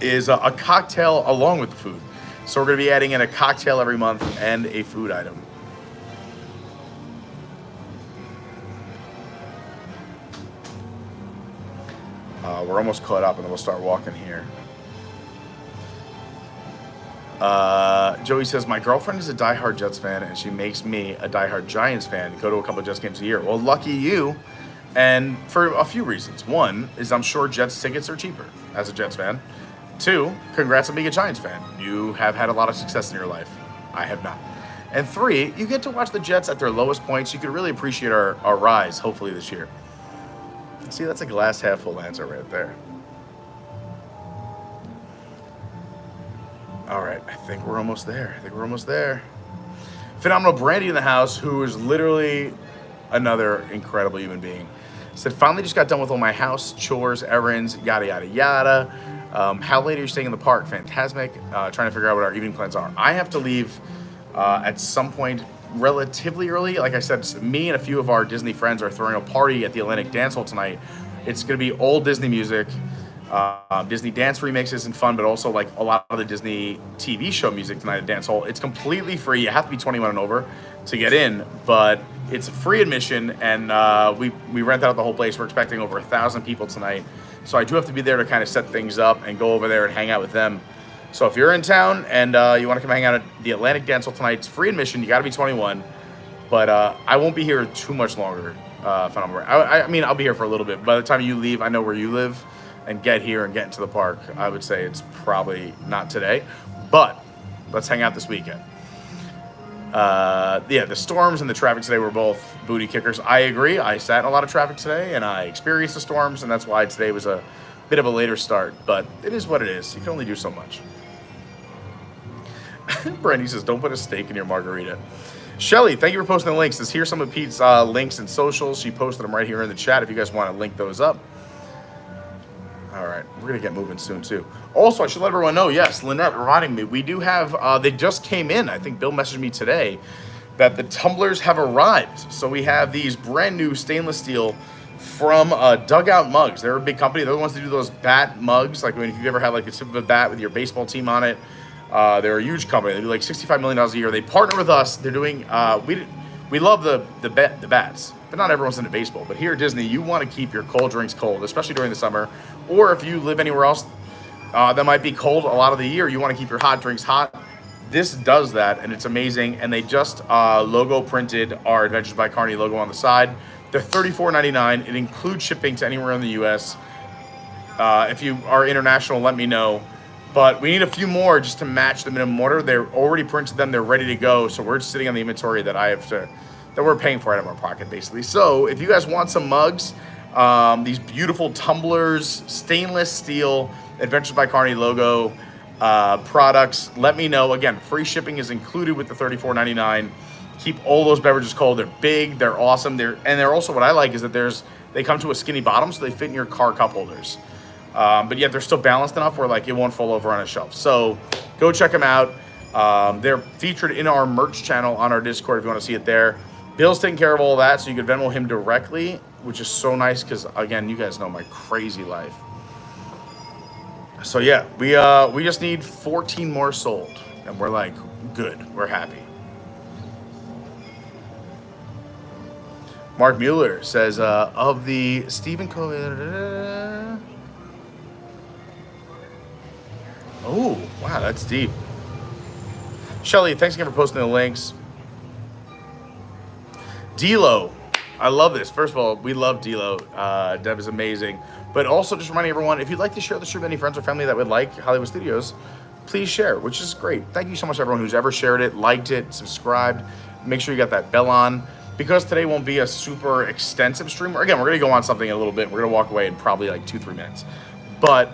Is a cocktail along with the food. So we're going to be adding in a cocktail every month and a food item. We're almost caught up and then we'll start walking here. Joey says, my girlfriend is a diehard Jets fan and she makes me a diehard Giants fan. Go to a couple of Jets games a year. Well, lucky you. And for a few reasons. One is I'm sure Jets tickets are cheaper as a Jets fan. Two, congrats on being a Giants fan. You have had a lot of success in your life. I have not. And three, you get to watch the Jets at their lowest points. You can really appreciate our rise, hopefully, this year. See, that's a glass half full answer right there. All right, I think we're almost there. Phenomenal Brandy in the house, who is literally another incredible human being. Said, finally just got done with all my house chores, errands, yada, yada, yada. How late are you staying in the park? Fantastic. Trying to figure out what our evening plans are. I have to leave at some point relatively early. Like I said, me and a few of our Disney friends are throwing a party at the Atlantic Dance Hall tonight. It's going to be old Disney music, Disney dance remixes and fun, but also like a lot of the Disney TV show music tonight at Dance Hall. It's completely free. You have to be 21 and over to get in, but it's a free admission, and we rent out the whole place. We're expecting over 1,000 people tonight. So I do have to be there to kind of set things up and go over there and hang out with them. So if you're in town and you want to come hang out at the Atlantic Dance Hall tonight, it's free admission. You got to be 21. But I won't be here too much longer. I mean, I'll be here for a little bit. By the time you leave, I know where you live, and get here and get into the park. I would say it's probably not today. But let's hang out this weekend. Yeah, the storms and the traffic today were both booty kickers. I agree. I sat in a lot of traffic today, and I experienced the storms, and that's why today was a bit of a later start. But it is what it is. You can only do so much. Brandy says, don't put a steak in your margarita. Shelly, thank you for posting the links. Here's some of Pete's links and socials. She posted them right here in the chat if you guys want to link those up. All right, we're going to get moving soon, too. Also, I should let everyone know, yes, Lynette reminding me, we do have, they just came in. I think Bill messaged me today that the tumblers have arrived. So we have these brand new stainless steel from Dugout Mugs. They're a big company. They're the ones that do those bat mugs. Like, I mean, if you've ever had like a tip of a bat with your baseball team on it, they're a huge company. They do like $65 million a year. They partner with us. They're doing, we love the bats, but not everyone's into baseball. But here at Disney, you want to keep your cold drinks cold, especially during the summer. Or if you live anywhere else that might be cold a lot of the year, you want to keep your hot drinks hot. This does that, and it's amazing. And they just logo printed our Adventures by Carney logo on the side. They're $34.99. It includes shipping to anywhere in the U.S. If you are international, let me know. But we need a few more just to match the minimum order. They're already printed them. They're ready to go. So we're just sitting on the inventory that that we're paying for out of our pocket, basically. So if you guys want some mugs, these beautiful tumblers, stainless steel, Adventures by Carney logo products, let me know. Again, free shipping is included with the $34.99. Keep all those beverages cold. They're big. They're awesome. They're also, what I like is that they come to a skinny bottom, so they fit in your car cup holders. But yet they're still balanced enough where like it won't fall over on a shelf. So go check them out. They're featured in our merch channel on our Discord if you want to see it there. Bill's taking care of all that, so you can Venmo him directly, which is so nice because, again, you guys know my crazy life. So yeah, we just need 14 more sold, and we're like, good, we're happy. Mark Mueller says, of the Stephen Covey. Oh, wow, that's deep. Shelly, thanks again for posting the links. D-Lo, I love this. First of all, we love D-Lo. Deb is amazing. But also just reminding everyone, if you'd like to share the stream with any friends or family that would like Hollywood Studios, please share, which is great. Thank you so much, everyone who's ever shared it, liked it, subscribed. Make sure you got that bell on. Because today won't be a super extensive stream. Again, we're going to go on something in a little bit. We're going to walk away in probably like 2-3 minutes. But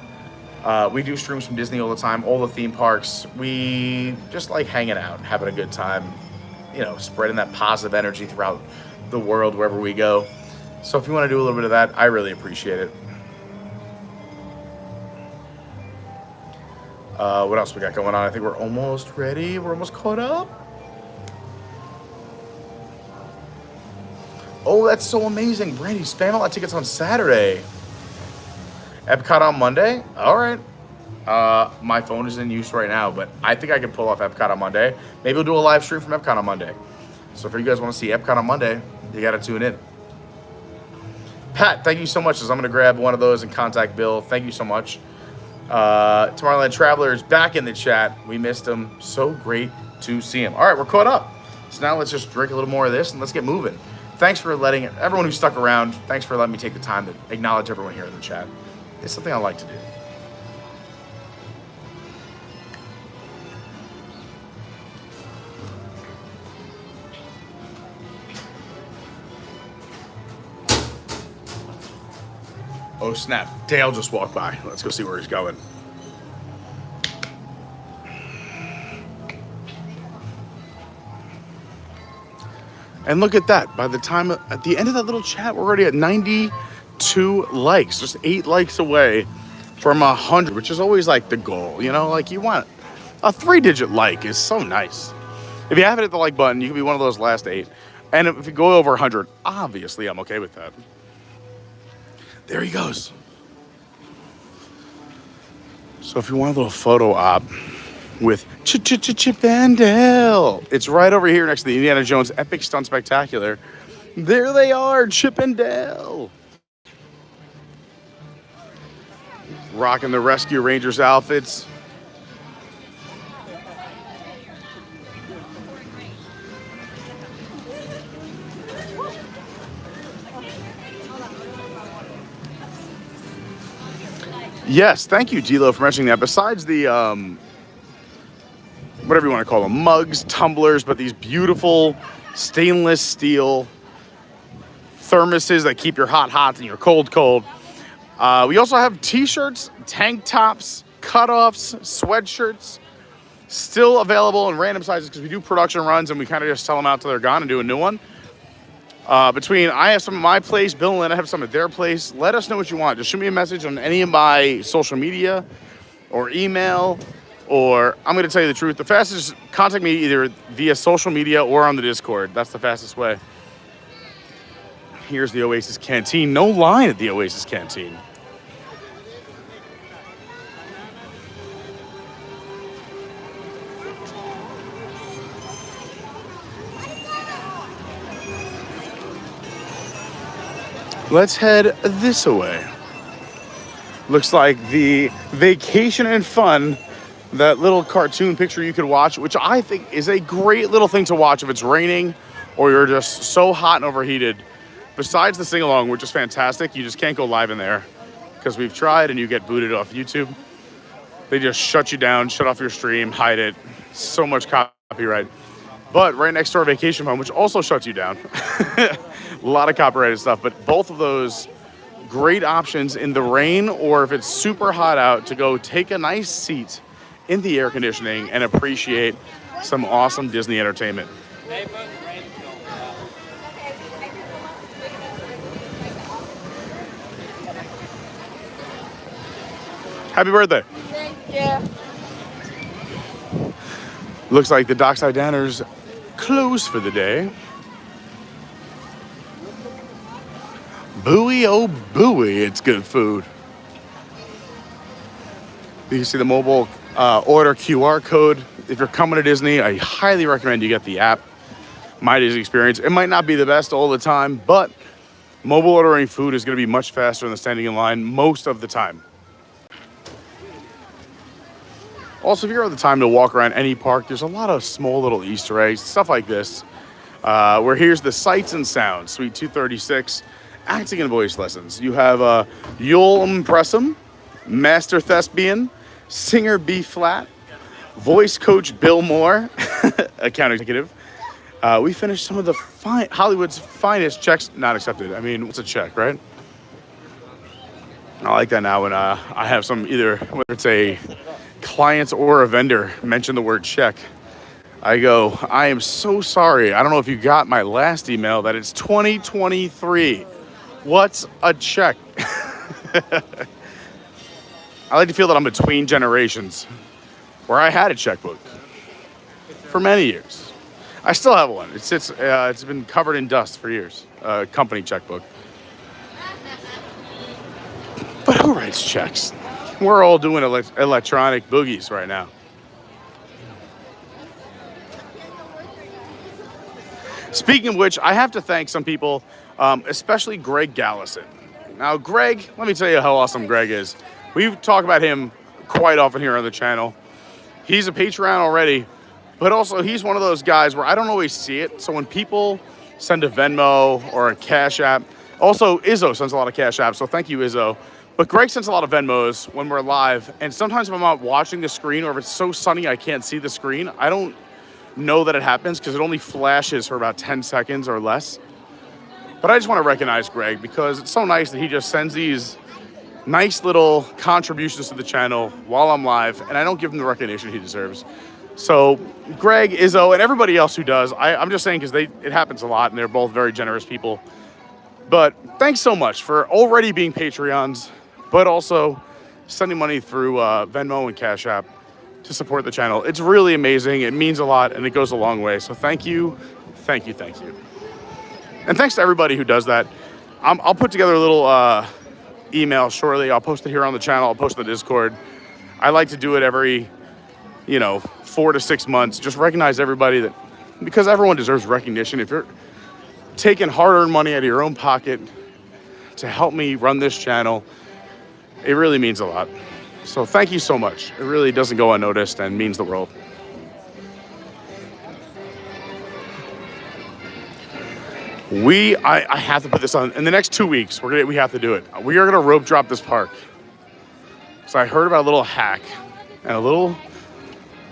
we do streams from Disney all the time, all the theme parks. We just like hanging out, having a good time, you know, spreading that positive energy throughout the world wherever we go. So if you want to do a little bit of that, I really appreciate it. What else we got going on? I think we're almost ready. We're almost caught up. Oh, that's so amazing. Brandy, Spamalot tickets on Saturday. Epcot on Monday? All right. My phone is in use right now, but I think I can pull off Epcot on Monday. Maybe we'll do a live stream from Epcot on Monday. So if you guys want to see Epcot on Monday, you got to tune in. Pat, thank you so much. I'm going to grab one of those and contact Bill. Thank you so much. Tomorrowland Traveler is back in the chat. We missed him. So great to see him. All right, we're caught up. So now let's just drink a little more of this and let's get moving. Thanks for letting everyone who stuck around. Thanks for letting me take the time to acknowledge everyone here in the chat. It's something I like to do. Oh snap, Dale just walked by. Let's go see where he's going. And look at that. By the time, at the end of that little chat, we're already at 92 likes. Just 8 likes away from 100, which is always like the goal. You know, like you want a 3-digit like is so nice. If you haven't hit the like button, you can be one of those last 8. And if you go over 100, obviously I'm okay with that. There he goes. So if you want a little photo op with Chip and Dale, it's right over here next to the Indiana Jones Epic Stunt Spectacular. There they are, Chip and Dale. Rocking the Rescue Rangers outfits. Yes, thank you, D-Lo, for mentioning that. Besides the whatever you want to call them, mugs, tumblers, but these beautiful stainless steel thermoses that keep your hot and your cold. We also have t-shirts, tank tops, cutoffs, sweatshirts, still available in random sizes because we do production runs and we kind of just sell them out till they're gone and do a new one. Between I have some at my place, Bill and Lynn have some at their place. Let us know what you want. Just shoot me a message on any of my social media or email, or I'm going to tell you the truth. The fastest is contact me either via social media or on the Discord. That's the fastest way. Here's the Oasis Canteen. No line at the Oasis Canteen. Let's head this way. Looks like the Vacation and Fun, that little cartoon picture you could watch, which I think is a great little thing to watch if it's raining or you're just so hot and overheated. Besides the sing-along, which is fantastic, you just can't go live in there because we've tried and you get booted off YouTube. They just shut you down, shut off your stream, hide it. So much copyright. But right next to our Vacation Fund, which also shuts you down. A lot of copyrighted stuff, but both of those great options in the rain or if it's super hot out to go take a nice seat in the air conditioning and appreciate some awesome Disney entertainment. Happy birthday. Thank you. Looks like the Dockside Diners closed for the day. Booey, oh booey, it's good food. You can see the mobile order QR code. If you're coming to Disney, I highly recommend you get the app. My Disney experience. It might not be the best all the time, but mobile ordering food is going to be much faster than standing in line most of the time. Also, if you have the time to walk around any park, there's a lot of small little Easter eggs, stuff like this. Where here's the Sights and Sounds, Suite 236, acting and voice lessons. You have You'll Impress 'em, Master Thespian, Singer B Flat, Voice Coach Bill Moore, account executive. We finished some of the Hollywood's finest checks not accepted. I mean, what's a check, right? I like that now when I have some, either whether it's a client or a vendor mention the word check. I go, I am so sorry. I don't know if you got my last email that it's 2023. What's a check? I like to feel that I'm between generations where I had a checkbook for many years. I still have one. It's been covered in dust for years. Company checkbook. But who writes checks? We're all doing electronic boogies right now. Speaking of which, I have to thank some people, especially Greg Gallison. Now, Greg, let me tell you how awesome Greg is. We talk about him quite often here on the channel. He's a Patreon already, but also he's one of those guys where I don't always see it. So when people send a Venmo or a Cash App, also Izzo sends a lot of Cash Apps, so thank you, Izzo. But Greg sends a lot of Venmos when we're live, and sometimes if I'm not watching the screen or if it's so sunny I can't see the screen, I don't know that it happens because it only flashes for about 10 seconds or less. But I just want to recognize Greg because it's so nice that he just sends these nice little contributions to the channel while I'm live, and I don't give him the recognition he deserves. So Greg, Izzo, and everybody else who does, I'm just saying because it happens a lot, and they're both very generous people. But thanks so much for already being Patreons, but also sending money through Venmo and Cash App to support the channel. It's really amazing. It means a lot, and it goes a long way. So thank you, thank you, thank you. And thanks to everybody who does that. I'll put together a little email shortly. I'll post it here on the channel. I'll post it in the Discord. I like to do it every, 4 to 6 months. Just recognize everybody that, because everyone deserves recognition. If you're taking hard-earned money out of your own pocket to help me run this channel, it really means a lot. So thank you so much. It really doesn't go unnoticed and means the world. I have to put this on. In the next 2 weeks, we have to do it. We are gonna rope drop this park. So I heard about a little hack and a little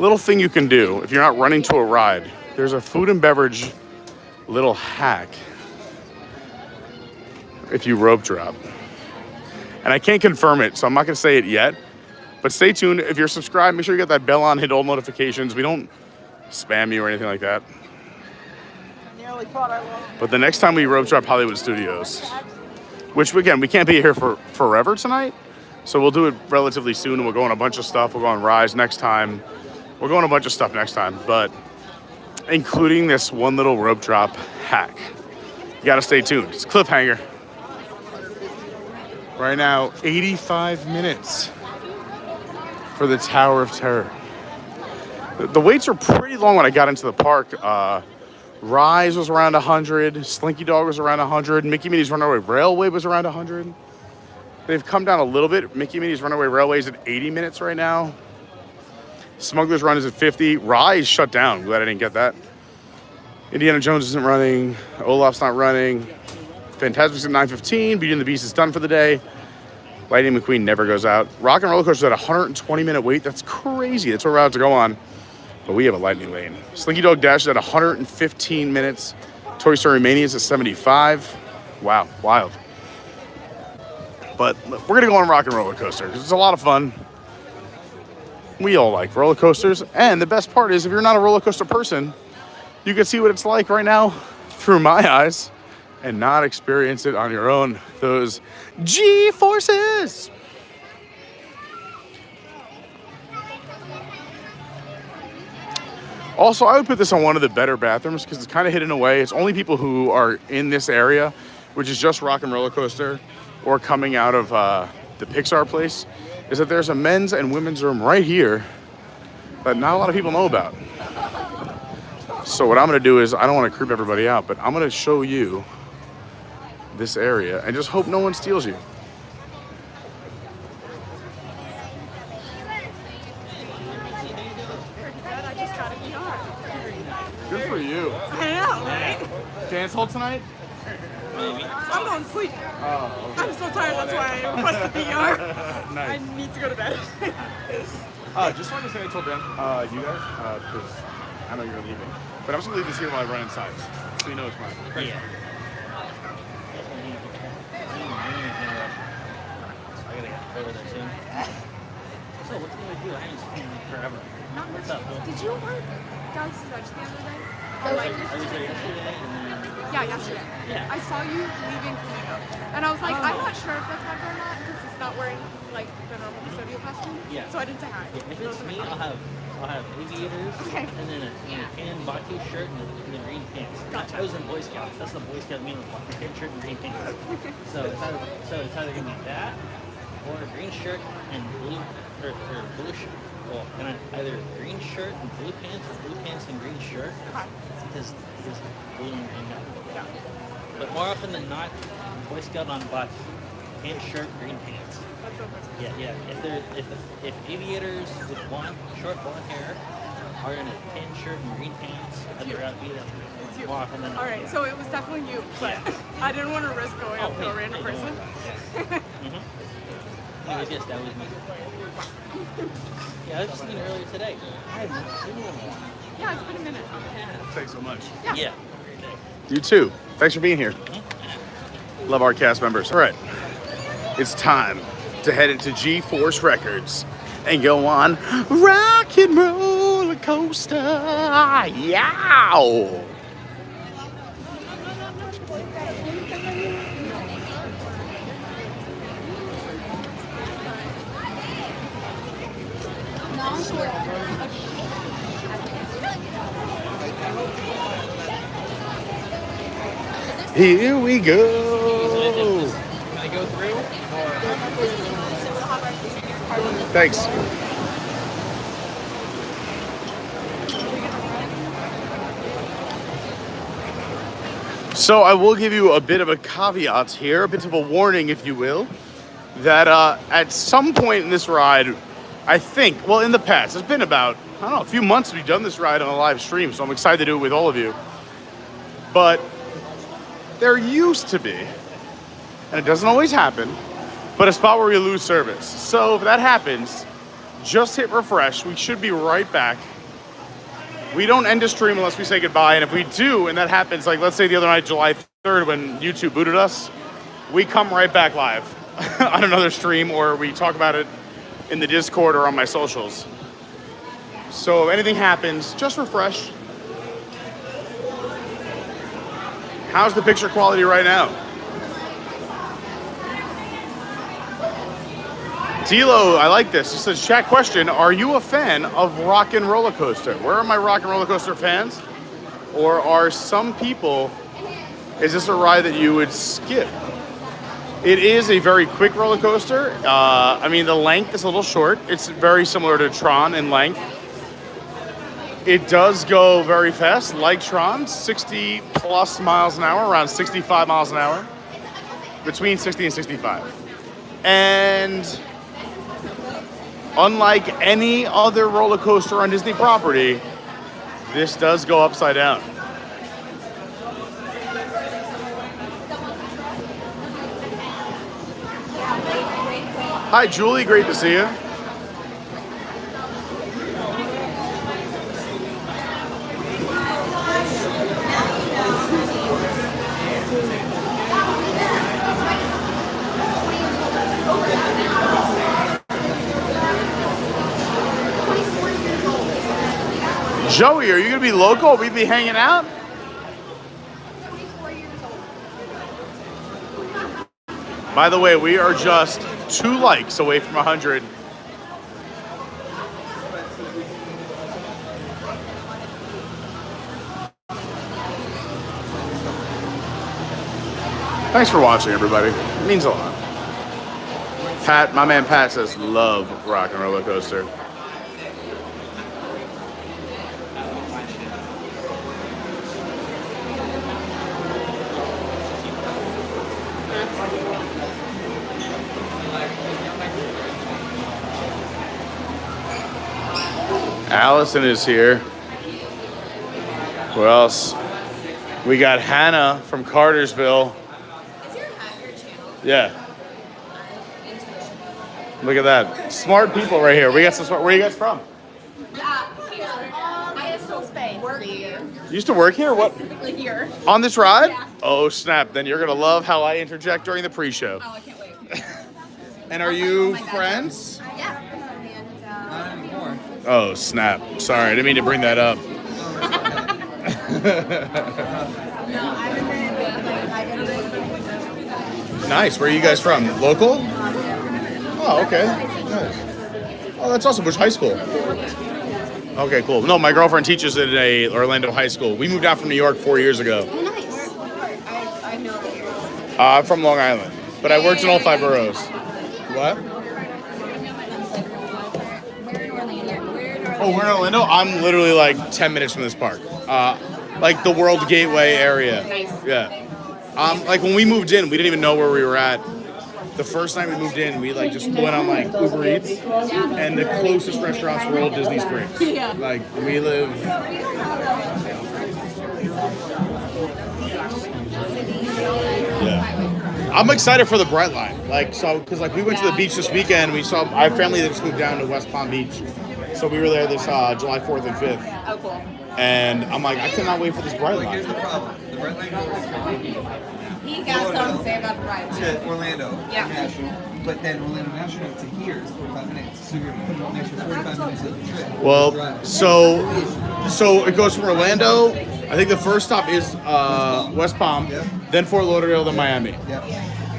little thing you can do if you're not running to a ride. There's a food and beverage little hack if you rope drop. And I can't confirm it, so I'm not going to say it yet. But stay tuned. If you're subscribed, make sure you get that bell on, hit all notifications. We don't spam you or anything like that. Nearly thought I lost. But the next time we rope drop Hollywood Studios, which again, we can't be here for forever tonight. So we'll do it relatively soon, and we'll go on a bunch of stuff. We'll go on Rise next time. We'll go on a bunch of stuff next time, but including this one little rope drop hack. You gotta stay tuned. It's a cliffhanger. Right now, 85 minutes for the Tower of Terror. The waits are pretty long when I got into the park. Rise was around 100. Slinky Dog was around 100. Mickey Minnie's Runaway Railway was around 100. They've come down a little bit. Mickey Minnie's Runaway Railway is at 80 minutes right now. Smuggler's Run is at 50. Rise shut down. Glad I didn't get that. Indiana Jones isn't running. Olaf's not running. Fantasmic's at 9:15. Beauty and the Beast is done for the day. Lightning McQueen never goes out. Rock and Roller Coaster at 120-minute wait. That's crazy. That's what we're about to go on. But we have a lightning lane. Slinky Dog Dash is at 115 minutes. Toy Story Mania is at 75. Wow, wild. But we're going to go on Rock and Roller Coaster because it's a lot of fun. We all like roller coasters. And the best part is if you're not a roller coaster person, you can see what it's like right now through my eyes and not experience it on your own. Those G-forces. Also, I would put this on one of the better bathrooms because it's kind of hidden away. It's only people who are in this area, which is just Rock and Roller Coaster or coming out of the Pixar place, is that there's a men's and women's room right here that not a lot of people know about. So what I'm going to do is, I don't want to creep everybody out, but I'm going to show you this area and just hope no one steals you. Good for you. I know, right? Cancel tonight? I'm going to sleep. Oh, okay. I'm so tired, that's why I requested the ER. Nice. I need to go to bed. Just wanted to say I told Ben, you guys, because I know you're leaving, but I'm just going to leave this here while I run inside, so you know it's mine. Thank you. I gotta get over there soon. So, what's gonna do? I haven't seen you forever. What's up, Bill? Did you work Galaxy's Edge the other day? I was there yesterday, and then... Yeah, yesterday. Yeah. I saw you leaving Flamingo. And I was like, I'm not sure if that's Becca or not, because he's not wearing, like, the normal custodial costume. Yeah. So I didn't say hi. Yeah, if it's me, I'll have aviators, Okay. and then a tan boxy shirt and the green pants. Gotcha. I was in Boy Scouts. That's the Boy Scout meal, a tan shirt and green pants. So it's either gonna be that, or a green shirt and blue, or blue shirt. Well, either green shirt and blue pants, or blue pants and green shirt. Okay. Is blue and green. Yeah. But more often than not, Boy Scout on black, tan shirt, green pants. That's so good. Yeah. If aviators with short blonde hair are in a tan shirt and green pants, I'd rather be them. It's you. More often than not. All right, so it was definitely you, but I didn't want to risk going up to a random person. Anyways, yes, that was me. Yeah, I was just thinking earlier today. I haven't seen you in a while. Yeah, it's been a minute. Thanks so much. Yeah. You too. Thanks for being here. Love our cast members. All right, it's time to head into G-Force Records and go on Rock and Roller Coaster. Yow! Here we go. Can I go through? Thanks. So I will give you a bit of a caveat here, a bit of a warning, if you will, that at some point in this ride, I think, well, in the past, it's been about, I don't know, a few months we've done this ride on a live stream, so I'm excited to do it with all of you. But there used to be, and it doesn't always happen, but a spot where you lose service. So if that happens, just hit refresh. We should be right back we don't end a stream unless we say goodbye. And if we do, and that happens, like let's say the other night, July 3rd, when YouTube booted us, we come right back live on another stream, or we talk about it in the Discord or on my socials. So if anything happens, just refresh. How's the picture quality right now? Tilo, I like this. It says, chat question, are you a fan of Rock and Roller Coaster? Where are my Rock and Roller Coaster fans? Or are some people, is this a ride that you would skip? It is a very quick roller coaster. I mean, the length is a little short. It's very similar to Tron in length. It does go very fast, like Tron, 60 plus miles an hour, around 65 miles an hour, between 60 and 65. And unlike any other roller coaster on Disney property, this does go upside down. Hi, Julie. Great to see you. Joey, are you going to be local? Will we be hanging out? By the way, we are just 2 likes away from 100. Thanks for watching, everybody. It means a lot. Pat, my man Pat says, love Rock and Roller Coaster. Allison is here. Who else? We got Hannah from Cartersville. Is your hat your channel? Yeah. Look at that. Smart people right here. We got some smart. Where are you guys from? Here. I still work here. You used to work here? What? Specifically here. On this ride? Yeah. Oh, snap. Then you're going to love how I interject during the pre-show. Oh, I can't wait. And are you friends? Yeah. Not anymore. Oh, snap. Sorry, I didn't mean to bring that up. Nice. Where are you guys from? Local? Oh, okay. Nice. Oh, that's awesome. Which high school? Okay, cool. No, my girlfriend teaches at a Orlando high school. We moved out from New York 4 years ago. Oh, nice. I know that you're. I'm from Long Island, but I worked in all 5 boroughs. What? Oh, we're in Orlando? I'm literally like 10 minutes from this park. Like the World Gateway area. Nice. Yeah. Like when we moved in, we didn't even know where we were at. The first time we moved in, we like just went on like Uber Eats, and the closest restaurants were all Disney Springs. Yeah. Like we live. Yeah. I'm excited for the Bright Line. Like so, because like we went to the beach this weekend. We saw I have family that just moved down to West Palm Beach, so we were there this July 4th and 5th. Oh, cool. And I'm like, I cannot wait for this Bright Like, here's Line. the problem. The Bright Line goes He got something to say about the ride. to Orlando Yeah. National, but then Orlando National to here is 45 minutes. So you're putting an extra 45 minutes of the trip. Well, Drive. so it goes from Orlando. I think the first stop is West Palm, Yep. then Fort Lauderdale, then Miami. Yep.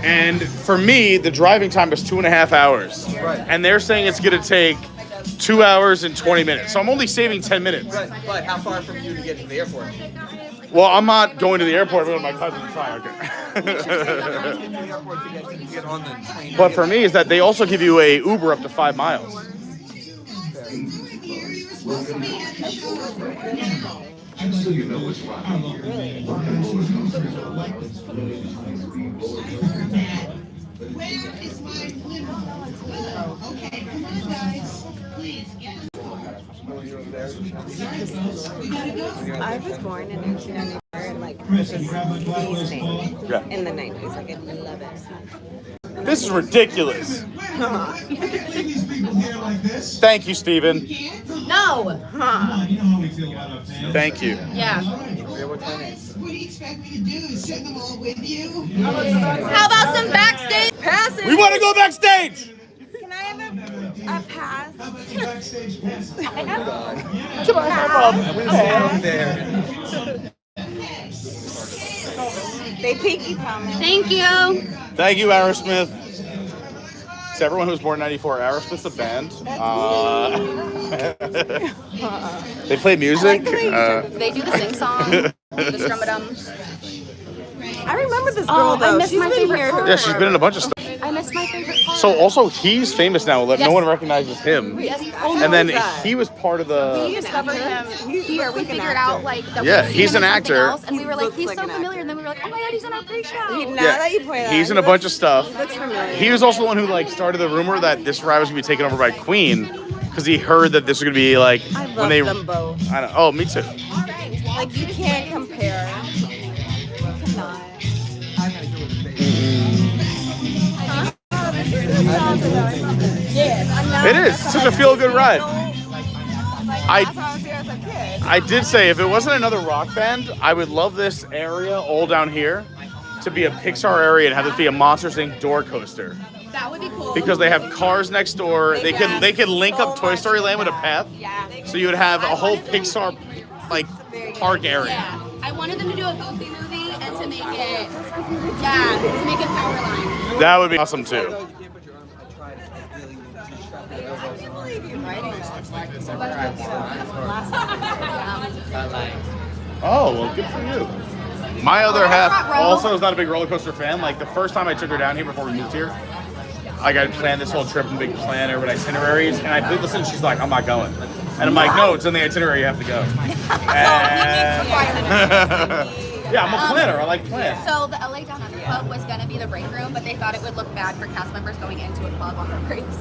And for me, the driving time is 2.5 hours. Right. And they're saying it's going to take 2 hours and 20 minutes. So I'm only saving 10 minutes. Right, but how far from you to get to the airport? Well, I'm not going to the airport. I'm going to my cousin's time. To the airport to get on the train. But for me, is that they also give you a Uber up to 5 miles. Just so you know what's rocking here. Rock and roller coasters are like this. Where is my flip? Okay, come on, guys. Please get. I was born in 1994 and like this is the thing Yeah. in the 90s. Like I love it. This is ridiculous. Thank you, Steven. No. Huh. You know how we feel about our fans. Thank you. Yeah. What do you expect me to do? Send them all with you? How about some backstage passes? We want to go backstage. Can I have a pass? How about the backstage passes? Come on, have up. They pinky promise. Thank you. Thank you, Aerosmith. To everyone who was born in '94, Aerosmith's a band. They play music. They do the sing song, the strum-a-dum. I remember this girl though. miss She's my been favorite here. part. Yeah, she's been in a bunch of stuff. I miss my favorite part. So also, he's famous now. No one recognizes him. Oh, And then who's that? he was part of We the. discovered him here. We like an figured actor. out like that. Yeah, we seen he's him an in something actor. else, and we were like, looks he's like so an familiar. actor. And then we were like, oh my god, he's in our pre-show. Now that you point that, He's in he a bunch of looks- stuff. He looks familiar. He was also the one who like started the rumor that this ride was gonna be taken over by Queen, because he heard that this was gonna be like I love when they. them both. I don't. Oh, me too. Like you can't compare. You cannot. It is such a feel-good ride. I did say if it wasn't another rock band, I would love this area all down here to be a Pixar area and have this be a Monsters Inc. door coaster. That would be cool. Because they have cars next door. They could link up Toy Story Land with a path. Yeah. So you would have a whole Pixar like park area. Yeah. I wanted them to do a Goofy movie and to make it. Yeah. To make it Powerline. That would be awesome too. Oh, well, good for you. My other half also is not a big roller coaster fan. Like the first time I took her down here before we moved here, like I planned this whole trip and big plan over itineraries, and I listened. She's like, "I'm not going," and I'm like, "No, it's in the itinerary. You have to go." Yeah, I'm a planner. I like plans. So the LA Down Under Club was gonna be the break room, but they thought it would look bad for cast members going into a club on their breaks.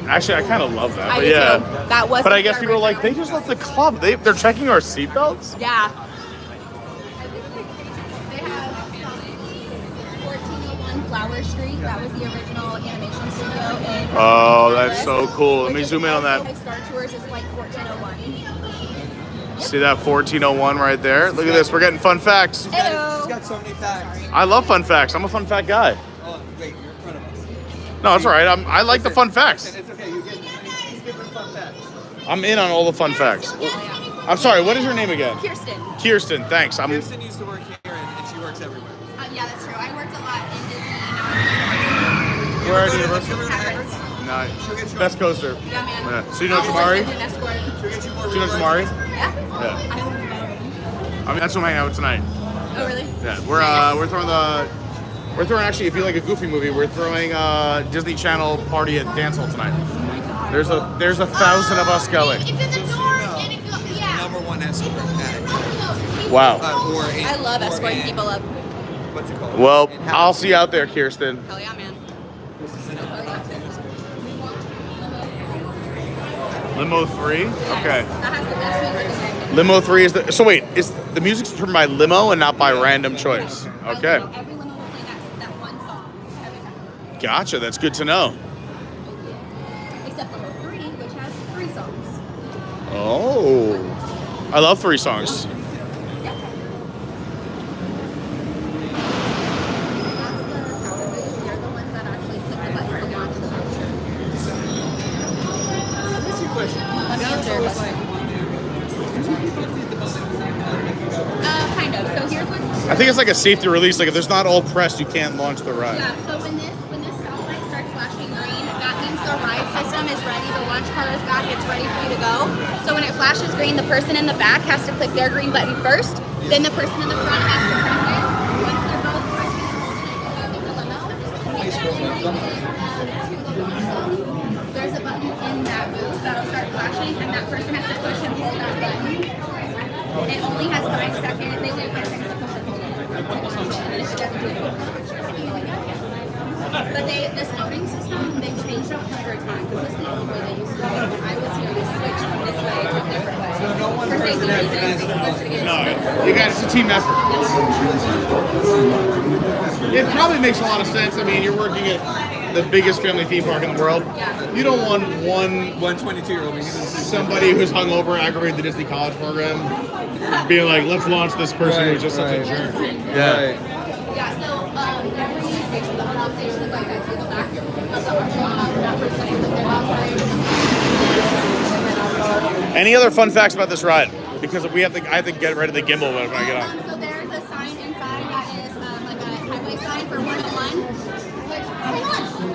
Actually, I kind of love that. I But do yeah. too. That was. But I guess people are like, they just left the club. They're checking our seatbelts. Yeah. They have 1401 Flower Street. That was the original animation studio in. Oh, that's so cool. Let me zoom in on that. Star Tours is like 1401. See that 1401 right there? Look at this. We're getting fun facts. Hello. She's got so many facts. I love fun facts. I'm a fun fact guy. Oh, wait, you're in front of us. No, that's all right. I like the fun facts. It's okay, he's giving fun facts. I'm in on all the fun facts. I'm sorry. What is your name again? Kirsten. Kirsten. Thanks. Kirsten used to work here and she works everywhere. Yeah, that's true. I worked a lot in Disney. Where are Go the to university? Hagrid's. No, She'll get you best coaster. Yeah, man. Yeah. So you know Jamari? An escort. She'll get you more Do you know rewards. Jamari? Yeah. Yeah. I mean, that's who I'm hanging out with tonight. Oh, really? Yeah, we're throwing actually, if you like a Goofy movie, we're throwing Disney Channel party at Dance Hall tonight. There's 1,000 of us going. It's in the door. And it goes, yeah. Number one escort at. Wow. I love escorting people up. What's it called? Well, I'll see you out there, Kirsten. Hell yeah, man. Limo 3? Okay. That has the best music in there. Limo 3 is the. So wait, is the music's determined by limo and not by random choice? Okay. Every limo will play that one song every time. Gotcha. That's good to know. Except limo 3, which has 3 songs. Oh. I love 3 songs. They're the ones that actually click the button to launch the coaster. What's your question? Let me answer your question. Kind of. So here's what's. I think it's like a safety release. Like if there's not all pressed, you can't launch the ride. Yeah. So when this stop light starts flashing green, that means the ride system is ready. The launch car is back. It's ready for you to go. So when it flashes green, the person in the back has to click their green button first. Then the person in the front has to press it. Once they're both pressing and holding it using the limo, there's a button in that booth that'll start flashing, and that person has to push and hold that button. It only has 5 seconds. They only have 5 seconds to push and hold it. And if it doesn't do it, but this loading system, they've changed it 100 times. This is the only way they used to do it. When I was here, they switched from this way to a different way. So no one For safety recognizes reasons, they switched it again. No, you guys, it's a team effort. It probably makes a lot of sense. I mean, you're working at the biggest family theme park in the world. You don't want one 22-year-old. somebody who's hungover, aggravated the Disney College program, being like, let's launch this person who's just such a jerk. Yeah. Yeah, so every station, the unlock station is like that. So the back of the that person is their outside. Any other fun facts about this ride? Because I have to get rid of the gimbal when I get on. So there's a sign inside that is like a highway sign for 101.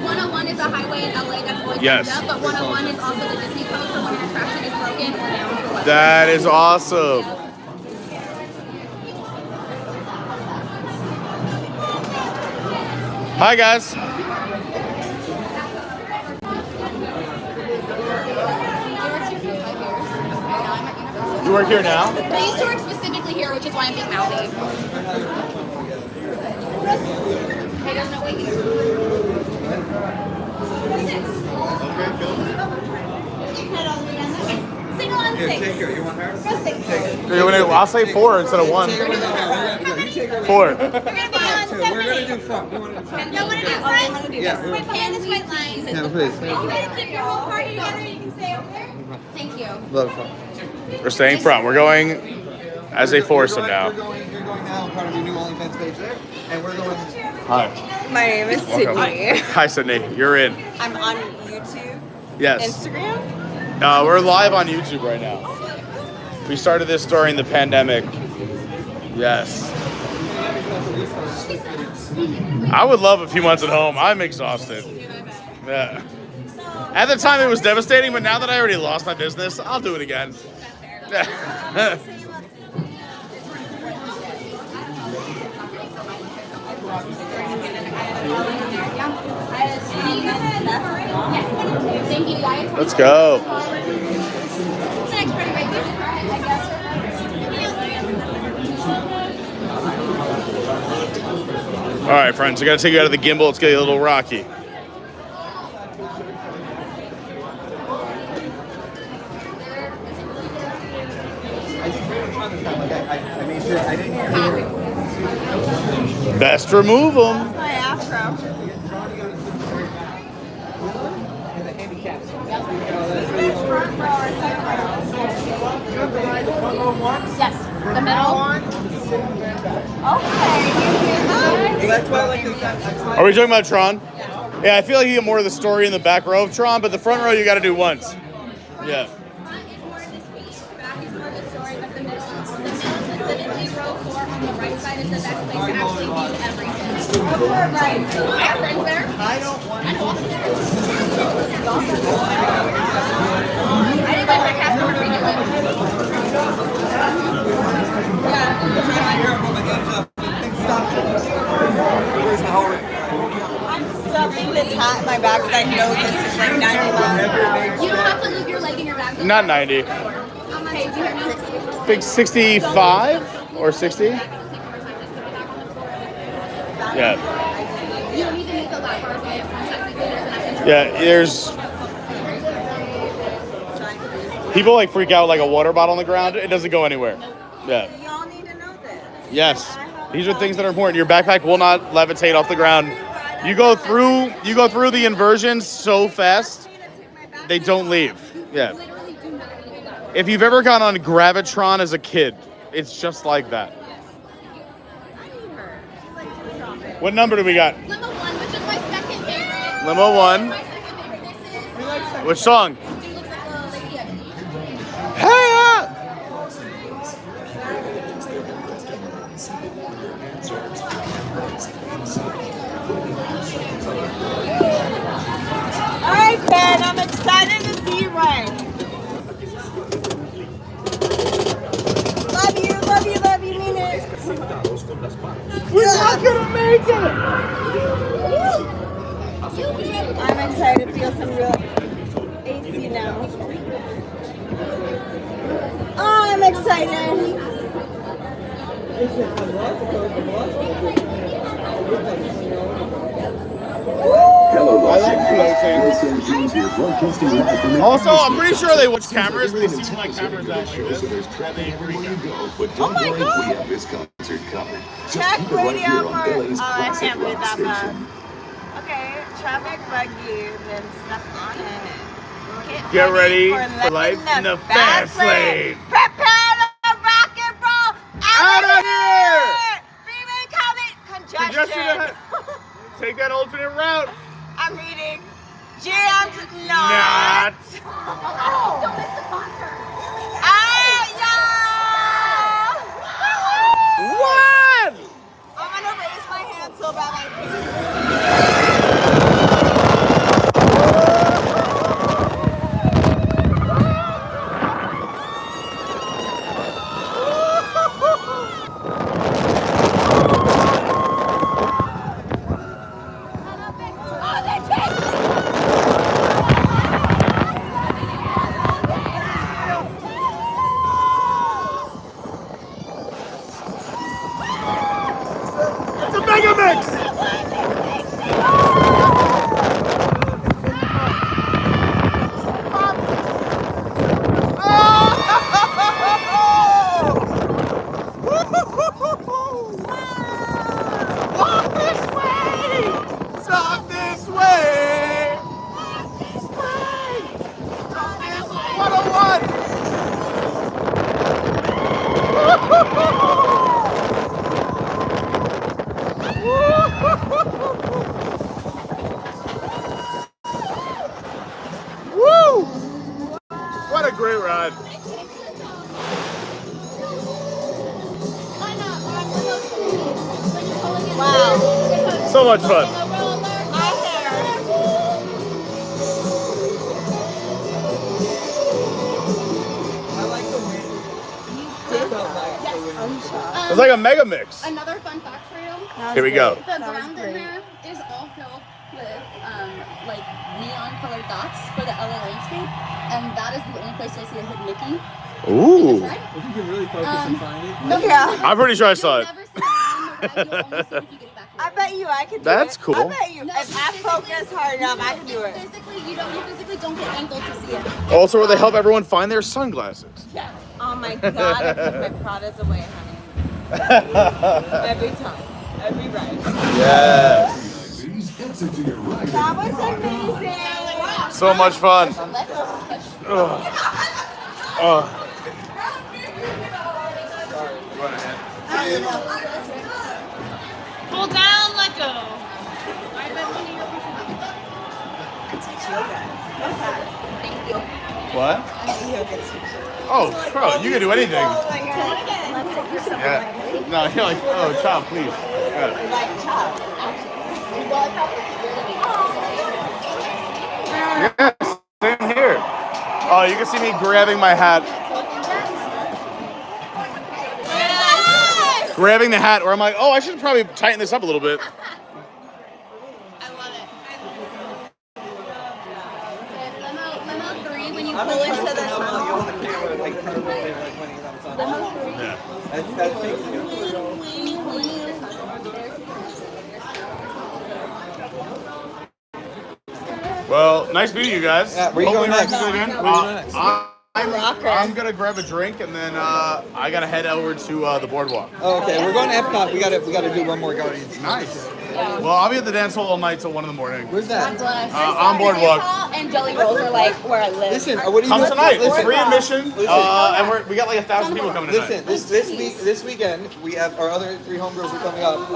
101 is a highway in LA that's always Yes. up, but 101 is also the Disney code for when an attraction is broken or down for what. That is awesome. Hi guys. You work here now? They used to work specifically here, which is why I'm being mouthy. Hey, there's no way here. Single on Here, six. take her. You want her? Go six. I'll say 4 instead of 1. 4. We're gonna be on We're 7 gonna do front. We want to do front. You want to do front? Yeah. White hand is white lines. Yeah, please. If you want to keep your whole party together, you can stay over there. Thank you. Love fun. We're staying front. We're going as a foursome now. You're going now, part of your new OnlyFans page there, and we're going. Hi. My name is Welcome. Sydney. Hi, Sydney. You're in. I'm on YouTube, Yes. Instagram. We're live on YouTube right now. We started this during the pandemic. Yes. I would love a few months at home. I'm exhausted. Yeah. At the time, it was devastating, but now that I already lost my business, I'll do it again. Yeah. Thank you, guys. Let's go. Next, pretty right there. I guess. All right, friends, I got to take you out of the gimbal. It's getting a little rocky. I made sure I didn't hear. Best remove them. My afro. Yes, the middle one. That's why I like this. Are we talking about Tron? Yeah, I feel like you get more of the story in the back row of Tron, but the front row you got to do once. Yeah. Front is more of the speech, back is more of the story, but the middle, specifically row 4 on the right side is the best place to actually view everything. Right. I have friends there. I don't want to. I didn't like my cast member regularly. I'm stuffing this hat in my bag because I know this is like 90 miles per hour. You don't have to leave your leg in your bag. Not 90. Okay, do you hear me? Big 65 or 60? Yeah. You don't need to make the lap bars. Yeah, there's people like freak out like a water bottle on the ground. It doesn't go anywhere. Yeah. Y'all need to know this. Yes. These are things that are important. Your backpack will not levitate off the ground. You go through the inversions so fast, they don't leave. Yeah. If you've ever gone on Gravitron as a kid, it's just like that. What number do we got? Limo 1, which is my second favorite. Limo 1. My second favorite. This is. Which song? Dude looks like a lady at me. Hey! All right, Ben, I'm excited to see you ride. Love you, mean it. We're not gonna make it. I'm excited to feel some real AC now. Oh, I'm excited. Hello, Los Angeles. Wilson James here, broadcasting live from the Also, I'm pretty sure they watch cameras, but they seem like cameras out like this. Visitors traveling everywhere you go, but Oh don't my worry, God. we have this concert covered. Just Check keep it right radio here on for. LA's Oh, I classic can't read rock that station. bad. Okay, traffic buggy, then step on it. Get ready for living life in the fast lane. Prepare to rock and roll. Out of here! Freeway coming. Congestion Congestion. ahead. Take that alternate route. I'm reading. Jammed Not. What? I'm gonna raise my hand so bad I It's a mega mix. Walk this way. Talk this way. Walk this way. Talk this way. 101. Woo! What a great ride. Wow. So much fun. My hair. I like the way it felt like the wind. It's like a mega mix. Another fun fact for you. Here we go. The ground in there is all filled with like neon colored dots for the LA landscape, and that is the only place you'll see a hidden Mickey. Ooh. Right? If you can really focus and find it. No, Yeah. I'm pretty sure I saw it. You'll never see it on the ride, you'll only see it if you get it back. I bet you I could do That's it. cool. I bet you. No, If I focus hard enough, I can do it. You physically don't get angled to see it. Also, where they help everyone find their sunglasses. Yeah. Oh my god, I put my Pradas away, honey. Every time. Every ride. Yes. Please exit to your right. That was amazing. So much fun. Let's push. Oh. Pull down, let go. What? Oh, bro, you can do anything. Yeah. No, you're like, oh, chop, please. Yeah. Yes, same here. Oh, you can see me grabbing my hat. Grabbing the hat, where I'm like, oh, I should probably tighten this up a little bit. Limo 3 when you pull into the tunnel. Yeah. Well, nice meeting you guys. Yeah, where you Hopefully going next? we'll see you again. Where you going next? I'm gonna grab a drink and then I gotta head over to the boardwalk. Oh, okay, we're going to Epcot. We gotta do one more Guardians. Nice. Well, I'll be at the dance hall all night till 1 in the morning. Where's that? On boardwalk. And Jelly Rolls are like where I live. Listen, what do you Come do? tonight. It's Listen, free admission, Listen. and we got like 1,000 people coming tonight. Listen, this weekend we have our other 3 homegirls are coming up.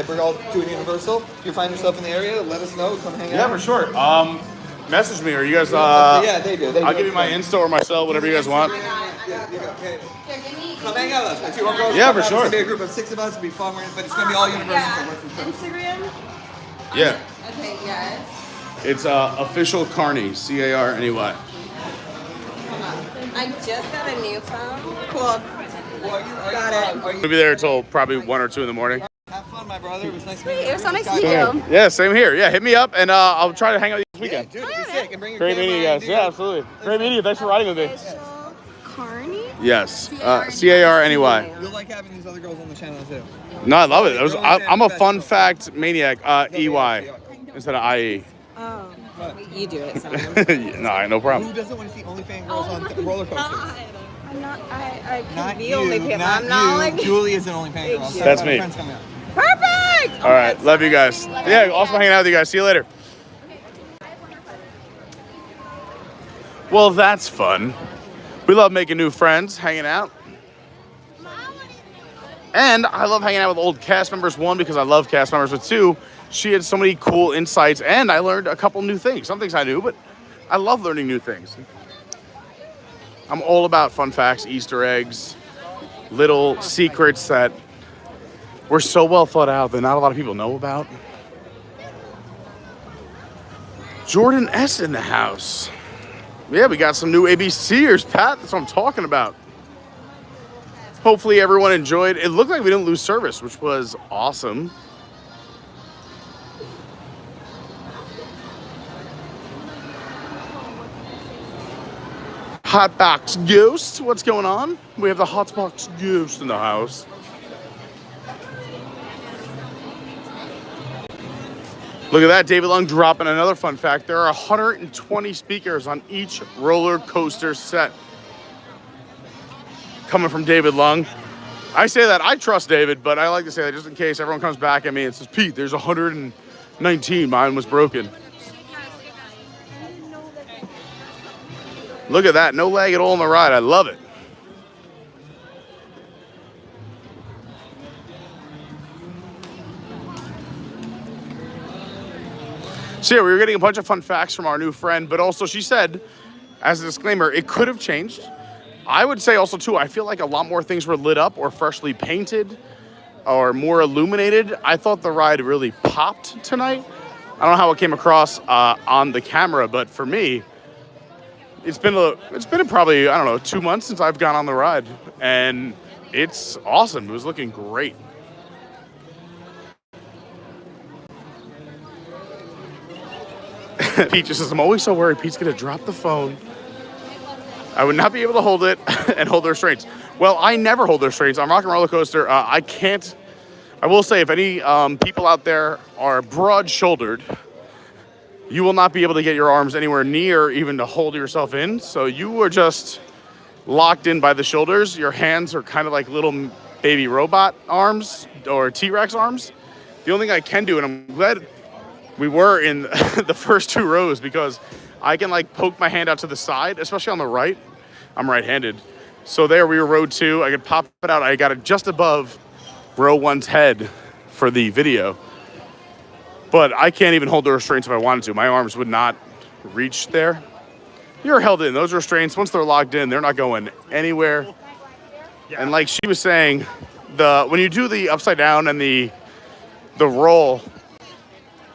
We're all doing Universal. If you find yourself in the area, let us know. Come hang out. Yeah, for sure. Message me or you guys. Yeah, they do. I'll give you my Insta or my cell, whatever you guys want. Okay. Come hang out with us. My 2 homegirls. Yeah, come for out. sure. It's gonna be a group of 6 of us. It'll be fun, but it's gonna be all Universal. Instagram? Yeah. Okay, yes. It's official Carney, Carney. I just got a new phone. Cool. Got it. We'll be there until probably 1 or 2 in the morning. Have fun, my brother. It was nice Sweet, meeting it was so nice to you. meet you. Yeah, same here. Yeah, hit me up and I'll try to hang out with you this weekend. Dude, it'd be sick. And bring your Great meeting you camera guys. and Yeah, absolutely. Great meeting you. Thanks for riding with me. Official Carney? Yes. Carney. You'll like having these other girls on the channel too. No, I love it. I'm a fun fact maniac. EY instead of IE. Oh, you do it, son. No, no problem. Who doesn't want to see OnlyFans girls on roller coasters? I'm not, I Not can be you, only fan. not I'm not you. like. Julie is an OnlyFans girl. So That's my me. friends coming out. Perfect! Perfect. All right, love you guys. Yeah, also hanging out with you guys. See you later. Well, that's fun. We love making new friends, hanging out. And I love hanging out with old cast members, one, because I love cast members, but two, she had so many cool insights, and I learned a couple new things. Some things I knew, but I love learning new things. I'm all about fun facts, Easter eggs, little secrets that were so well thought out that not a lot of people know about. Jordan S. in the house. Yeah, we got some new ABCers, Pat. That's what I'm talking about. Hopefully everyone enjoyed. It looked like we didn't lose service, which was awesome. Hotbox Ghost, what's going on? We have the Hotbox Ghost in the house. Look at that, David Lung dropping another fun fact. There are 120 speakers on each roller coaster set. Coming from David Lung. I say that, I trust David, but I like to say that just in case everyone comes back at me and says, Pete, there's 119, mine was broken. Look at that, no lag at all on the ride, I love it. So yeah, we were getting a bunch of fun facts from our new friend, but also she said, as a disclaimer, it could have changed. I would say also too, I feel like a lot more things were lit up or freshly painted or more illuminated. I thought the ride really popped tonight. I don't know how it came across on the camera, but for me, it's been probably, I don't know, 2 months since I've gone on the ride, and it's awesome. It was looking great. Pete just says, I'm always so worried Pete's gonna drop the phone. I would not be able to hold it and hold the restraints. Well, I never hold the restraints. On Rock and Roller Coaster, I can't. I will say, if any people out there are broad-shouldered, you will not be able to get your arms anywhere near even to hold yourself in. So you are just locked in by the shoulders. Your hands are kind of like little baby robot arms or T-Rex arms. The only thing I can do, and I'm glad we were in the first 2 rows, because I can like poke my hand out to the side, especially on the right. I'm right-handed. So there we were row 2. I could pop it out. I got it just above row 1's head for the video. But I can't even hold the restraints if I wanted to. My arms would not reach there. You're held in. Those restraints, once they're locked in, they're not going anywhere. And like she was saying, when you do the upside down and the roll,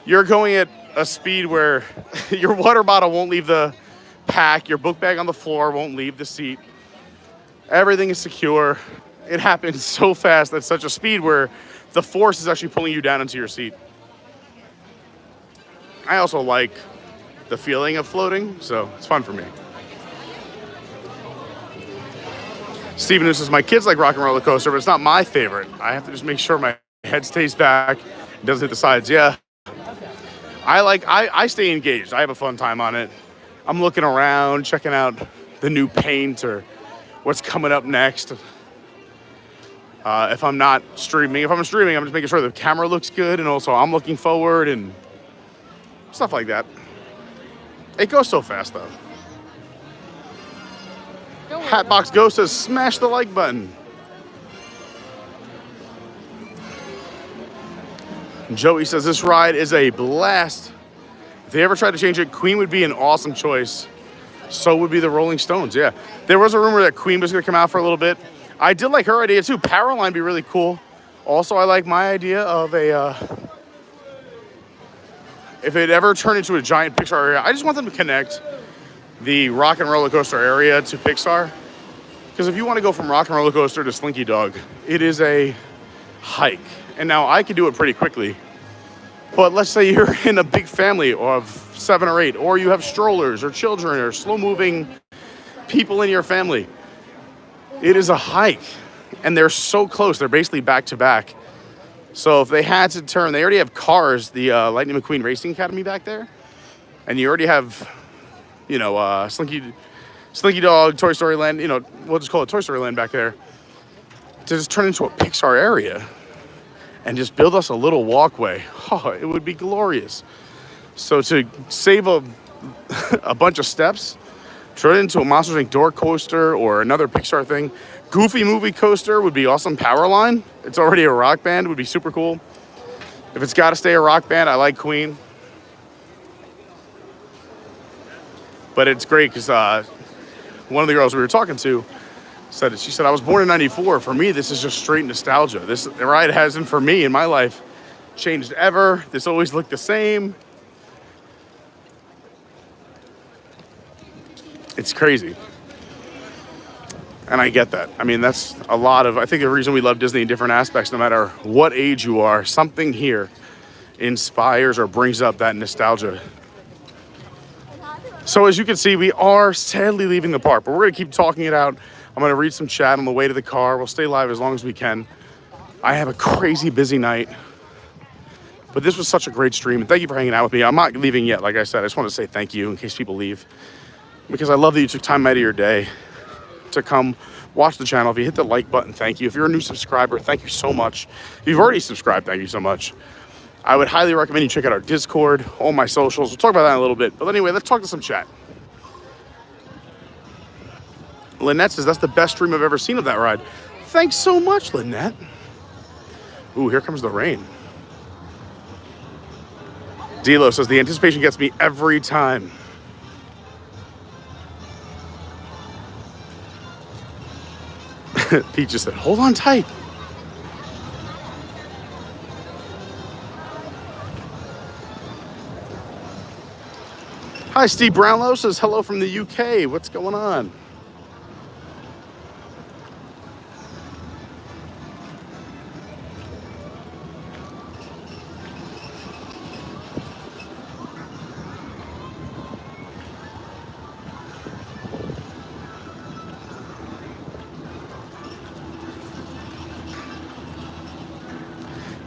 you're going at a speed where your water bottle won't leave the pack, your book bag on the floor won't leave the seat. Everything is secure. It happens so fast at such a speed where the force is actually pulling you down into your seat. I also like the feeling of floating, so it's fun for me. Steven, who says, my kids like Rock and Roller Coaster, but it's not my favorite. I have to just make sure my head stays back, it doesn't hit the sides. Yeah. I stay engaged. I have a fun time on it. I'm looking around, checking out the new paint or what's coming up next. If I'm not streaming, I'm just making sure the camera looks good, and also I'm looking forward and stuff like that. It goes so fast though. Hatbox Ghost says, smash the like button. Joey says, this ride is a blast. If they ever tried to change it, Queen would be an awesome choice. So would be the Rolling Stones, yeah. There was a rumor that Queen was gonna come out for a little bit. I did like her idea too. Powerline would be really cool. Also, I like my idea of if it ever turned into a giant Pixar area, I just want them to connect the Rock and Roller Coaster area to Pixar. Because if you want to go from Rock and Roller Coaster to Slinky Dog, it is a hike. And now I can do it pretty quickly. But let's say you're in a big family of 7 or 8, or you have strollers or children or slow-moving people in your family. It is a hike, and they're so close. They're basically back to back. So if they had to turn, they already have Cars, the Lightning McQueen Racing Academy back there. And you already have, you know, Slinky Dog, Toy Story Land, you know, we'll just call it Toy Story Land back there. To just turn into a Pixar area. and just build us a little walkway. Oh, it would be glorious. So to save a bunch of steps, turn it into a Monsters Inc. door coaster or another Pixar thing. Goofy movie coaster would be awesome. Powerline, it's already a rock band, would be super cool. If it's got to stay a rock band, I like Queen. But it's great because one of the girls we were talking to said, she said, I was born in 94. For me, this is just straight nostalgia. This ride hasn't, for me, in my life, changed ever. This always looked the same. It's crazy. And I get that. I mean, that's a lot of, I think the reason we love Disney in different aspects, no matter what age you are, something here inspires or brings up that nostalgia. So as you can see, we are sadly leaving the park, but we're going to keep talking it out. I'm going to read some chat on the way to the car. We'll stay live as long as we can. I have a crazy busy night, but this was such a great stream, and thank you for hanging out with me. I'm not leaving yet, like I said. I just want to say thank you in case people leave, because I love that you took time out of your day to come watch the channel. If you hit the like button, thank you. If you're a new subscriber, thank you so much. If you've already subscribed, thank you so much. I would highly recommend you check out our Discord, all my socials. We'll talk about that in a little bit. But anyway, let's talk to some chat. Lynette says, that's the best stream I've ever seen of that ride. Thanks so much, Lynette. Ooh, here comes the rain. Dilo says, the anticipation gets me every time. Pete just said, hold on tight. Hi, Steve Brownlow says, hello from the UK. What's going on?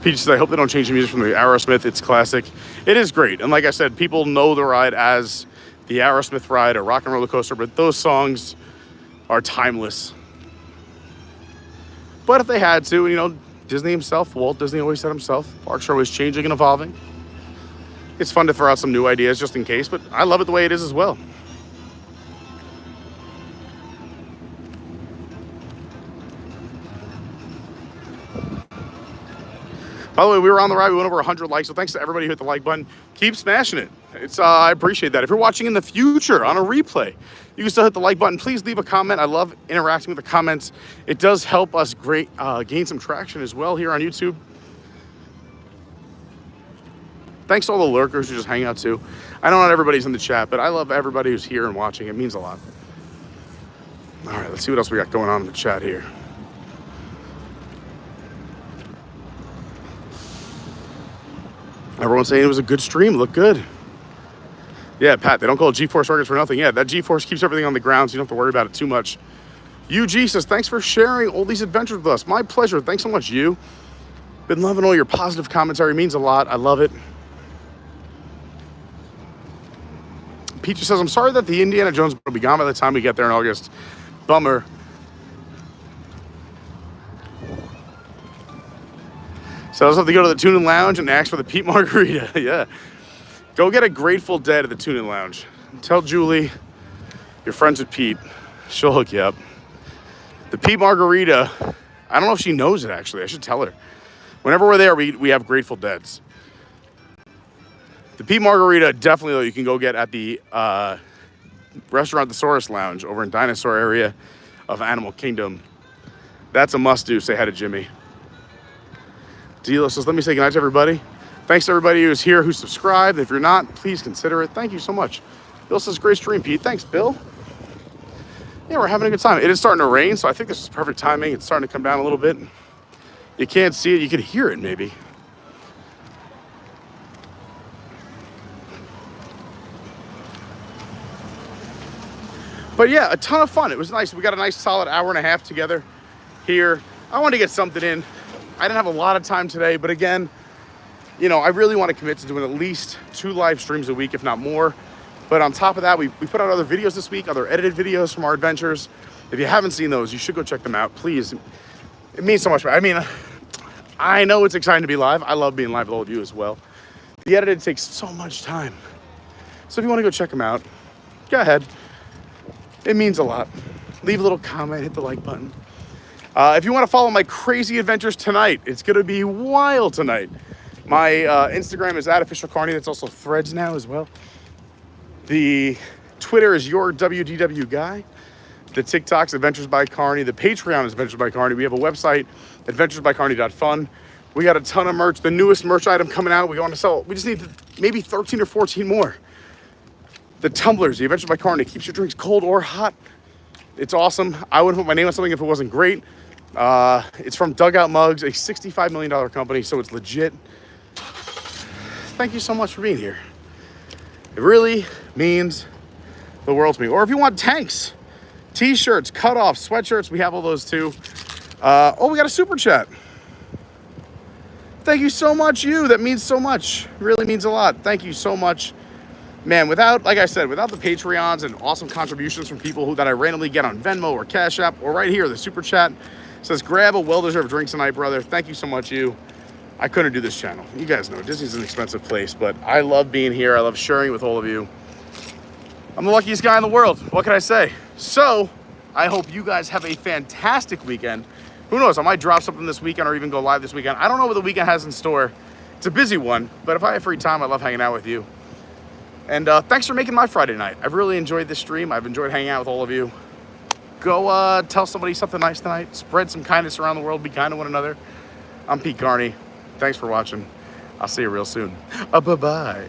Peach said, I hope they don't change the music from the Aerosmith. It's classic. It is great. And like I said, people know the ride as the Aerosmith ride or Rock and Roller Coaster, but those songs are timeless. But if they had to, you know, Disney himself, Walt Disney always said himself, parks are always changing and evolving. It's fun to throw out some new ideas just in case, but I love it the way it is as well. By the way, we were on the ride. We went over 100 likes, so thanks to everybody who hit the like button. Keep smashing it. It's I appreciate that. If you're watching in the future on a replay, you can still hit the like button. Please leave a comment. I love interacting with the comments. It does help us gain some traction as well here on YouTube. Thanks to all the lurkers who just hang out too. I know not everybody's in the chat, but I love everybody who's here and watching. It means a lot. All right, let's see what else we got going on in the chat here. Everyone's saying it was a good stream, looked good. Yeah, Pat, they don't call it G-Force Records for nothing. Yeah, that G-Force keeps everything on the ground, so you don't have to worry about it too much. UG says, thanks for sharing all these adventures with us. My pleasure. Thanks so much, you. Been loving all your positive commentary. It means a lot. I love it. Peach says, I'm sorry that the Indiana Jones will be gone by the time we get there in August. Bummer. So I just have to go to the Tune-In Lounge and ask for the Pete Margarita. Yeah. Go get a Grateful Dead at the Tune-In Lounge. Tell Julie you're friends with Pete. She'll hook you up. The Pete Margarita, I don't know if she knows it, actually. I should tell her. Whenever we're there, we have Grateful Deads. The Pete Margarita, definitely, though, you can go get at the Restaurant Thesaurus Lounge over in Dinosaur area of Animal Kingdom. That's a must-do. Say hi to Jimmy. Dilo says, let me say goodnight to everybody. Thanks to everybody who's here, who subscribed. If you're not, please consider it. Thank you so much. Bill says, great stream, Pete. Thanks, Bill. Yeah, we're having a good time. It is starting to rain, so I think this is perfect timing. It's starting to come down a little bit. You can't see it. You can hear it, maybe. But yeah, a ton of fun. It was nice. We got a nice solid hour and a half together here. I wanted to get something in. I didn't have a lot of time today, but again, you know, I really want to commit to doing at least 2 live streams a week, if not more. But on top of that, we put out other videos this week, other edited videos from our adventures. If you haven't seen those, you should go check them out, please. It means so much. I mean, I know it's exciting to be live. I love being live with all of you as well. The editing takes so much time. So if you want to go check them out, go ahead. It means a lot. Leave a little comment, hit the like button. If you want to follow my crazy adventures tonight, it's going to be wild tonight. My Instagram is @officialcarney. That's also Threads now as well. The Twitter is your WDW guy. The TikTok's Adventures by Carney. The Patreon is Adventures by Carney. We have a website, adventuresbycarney.fun. We got a ton of merch. The newest merch item coming out. We want to sell. We just need maybe 13 or 14 more. The tumblers, the Adventures by Carney, keeps your drinks cold or hot. It's awesome. I wouldn't put my name on something if it wasn't great. It's from Dugout Mugs, a $65 million company, so it's legit. Thank you so much for being here. It really means the world to me. Or if you want tanks, t-shirts, cutoffs, sweatshirts, we have all those too. Oh, we got a super chat. Thank you so much, you. That means so much. Really means a lot. Thank you so much. Man, like I said, without the Patreons and awesome contributions from people that I randomly get on Venmo or Cash App, or right here, the super chat says, grab a well-deserved drink tonight, brother. Thank you so much, you. I couldn't do this channel. You guys know Disney's an expensive place, but I love being here. I love sharing with all of you. I'm the luckiest guy in the world. What can I say? So, I hope you guys have a fantastic weekend. Who knows? I might drop something this weekend or even go live this weekend. I don't know what the weekend has in store. It's a busy one, but if I have free time, I love hanging out with you. And thanks for making my Friday night. I've really enjoyed this stream. I've enjoyed hanging out with all of you. Go tell somebody something nice tonight. Spread some kindness around the world. Be kind to one another. I'm Pete Carney. Thanks for watching. I'll see you real soon. Bye-bye.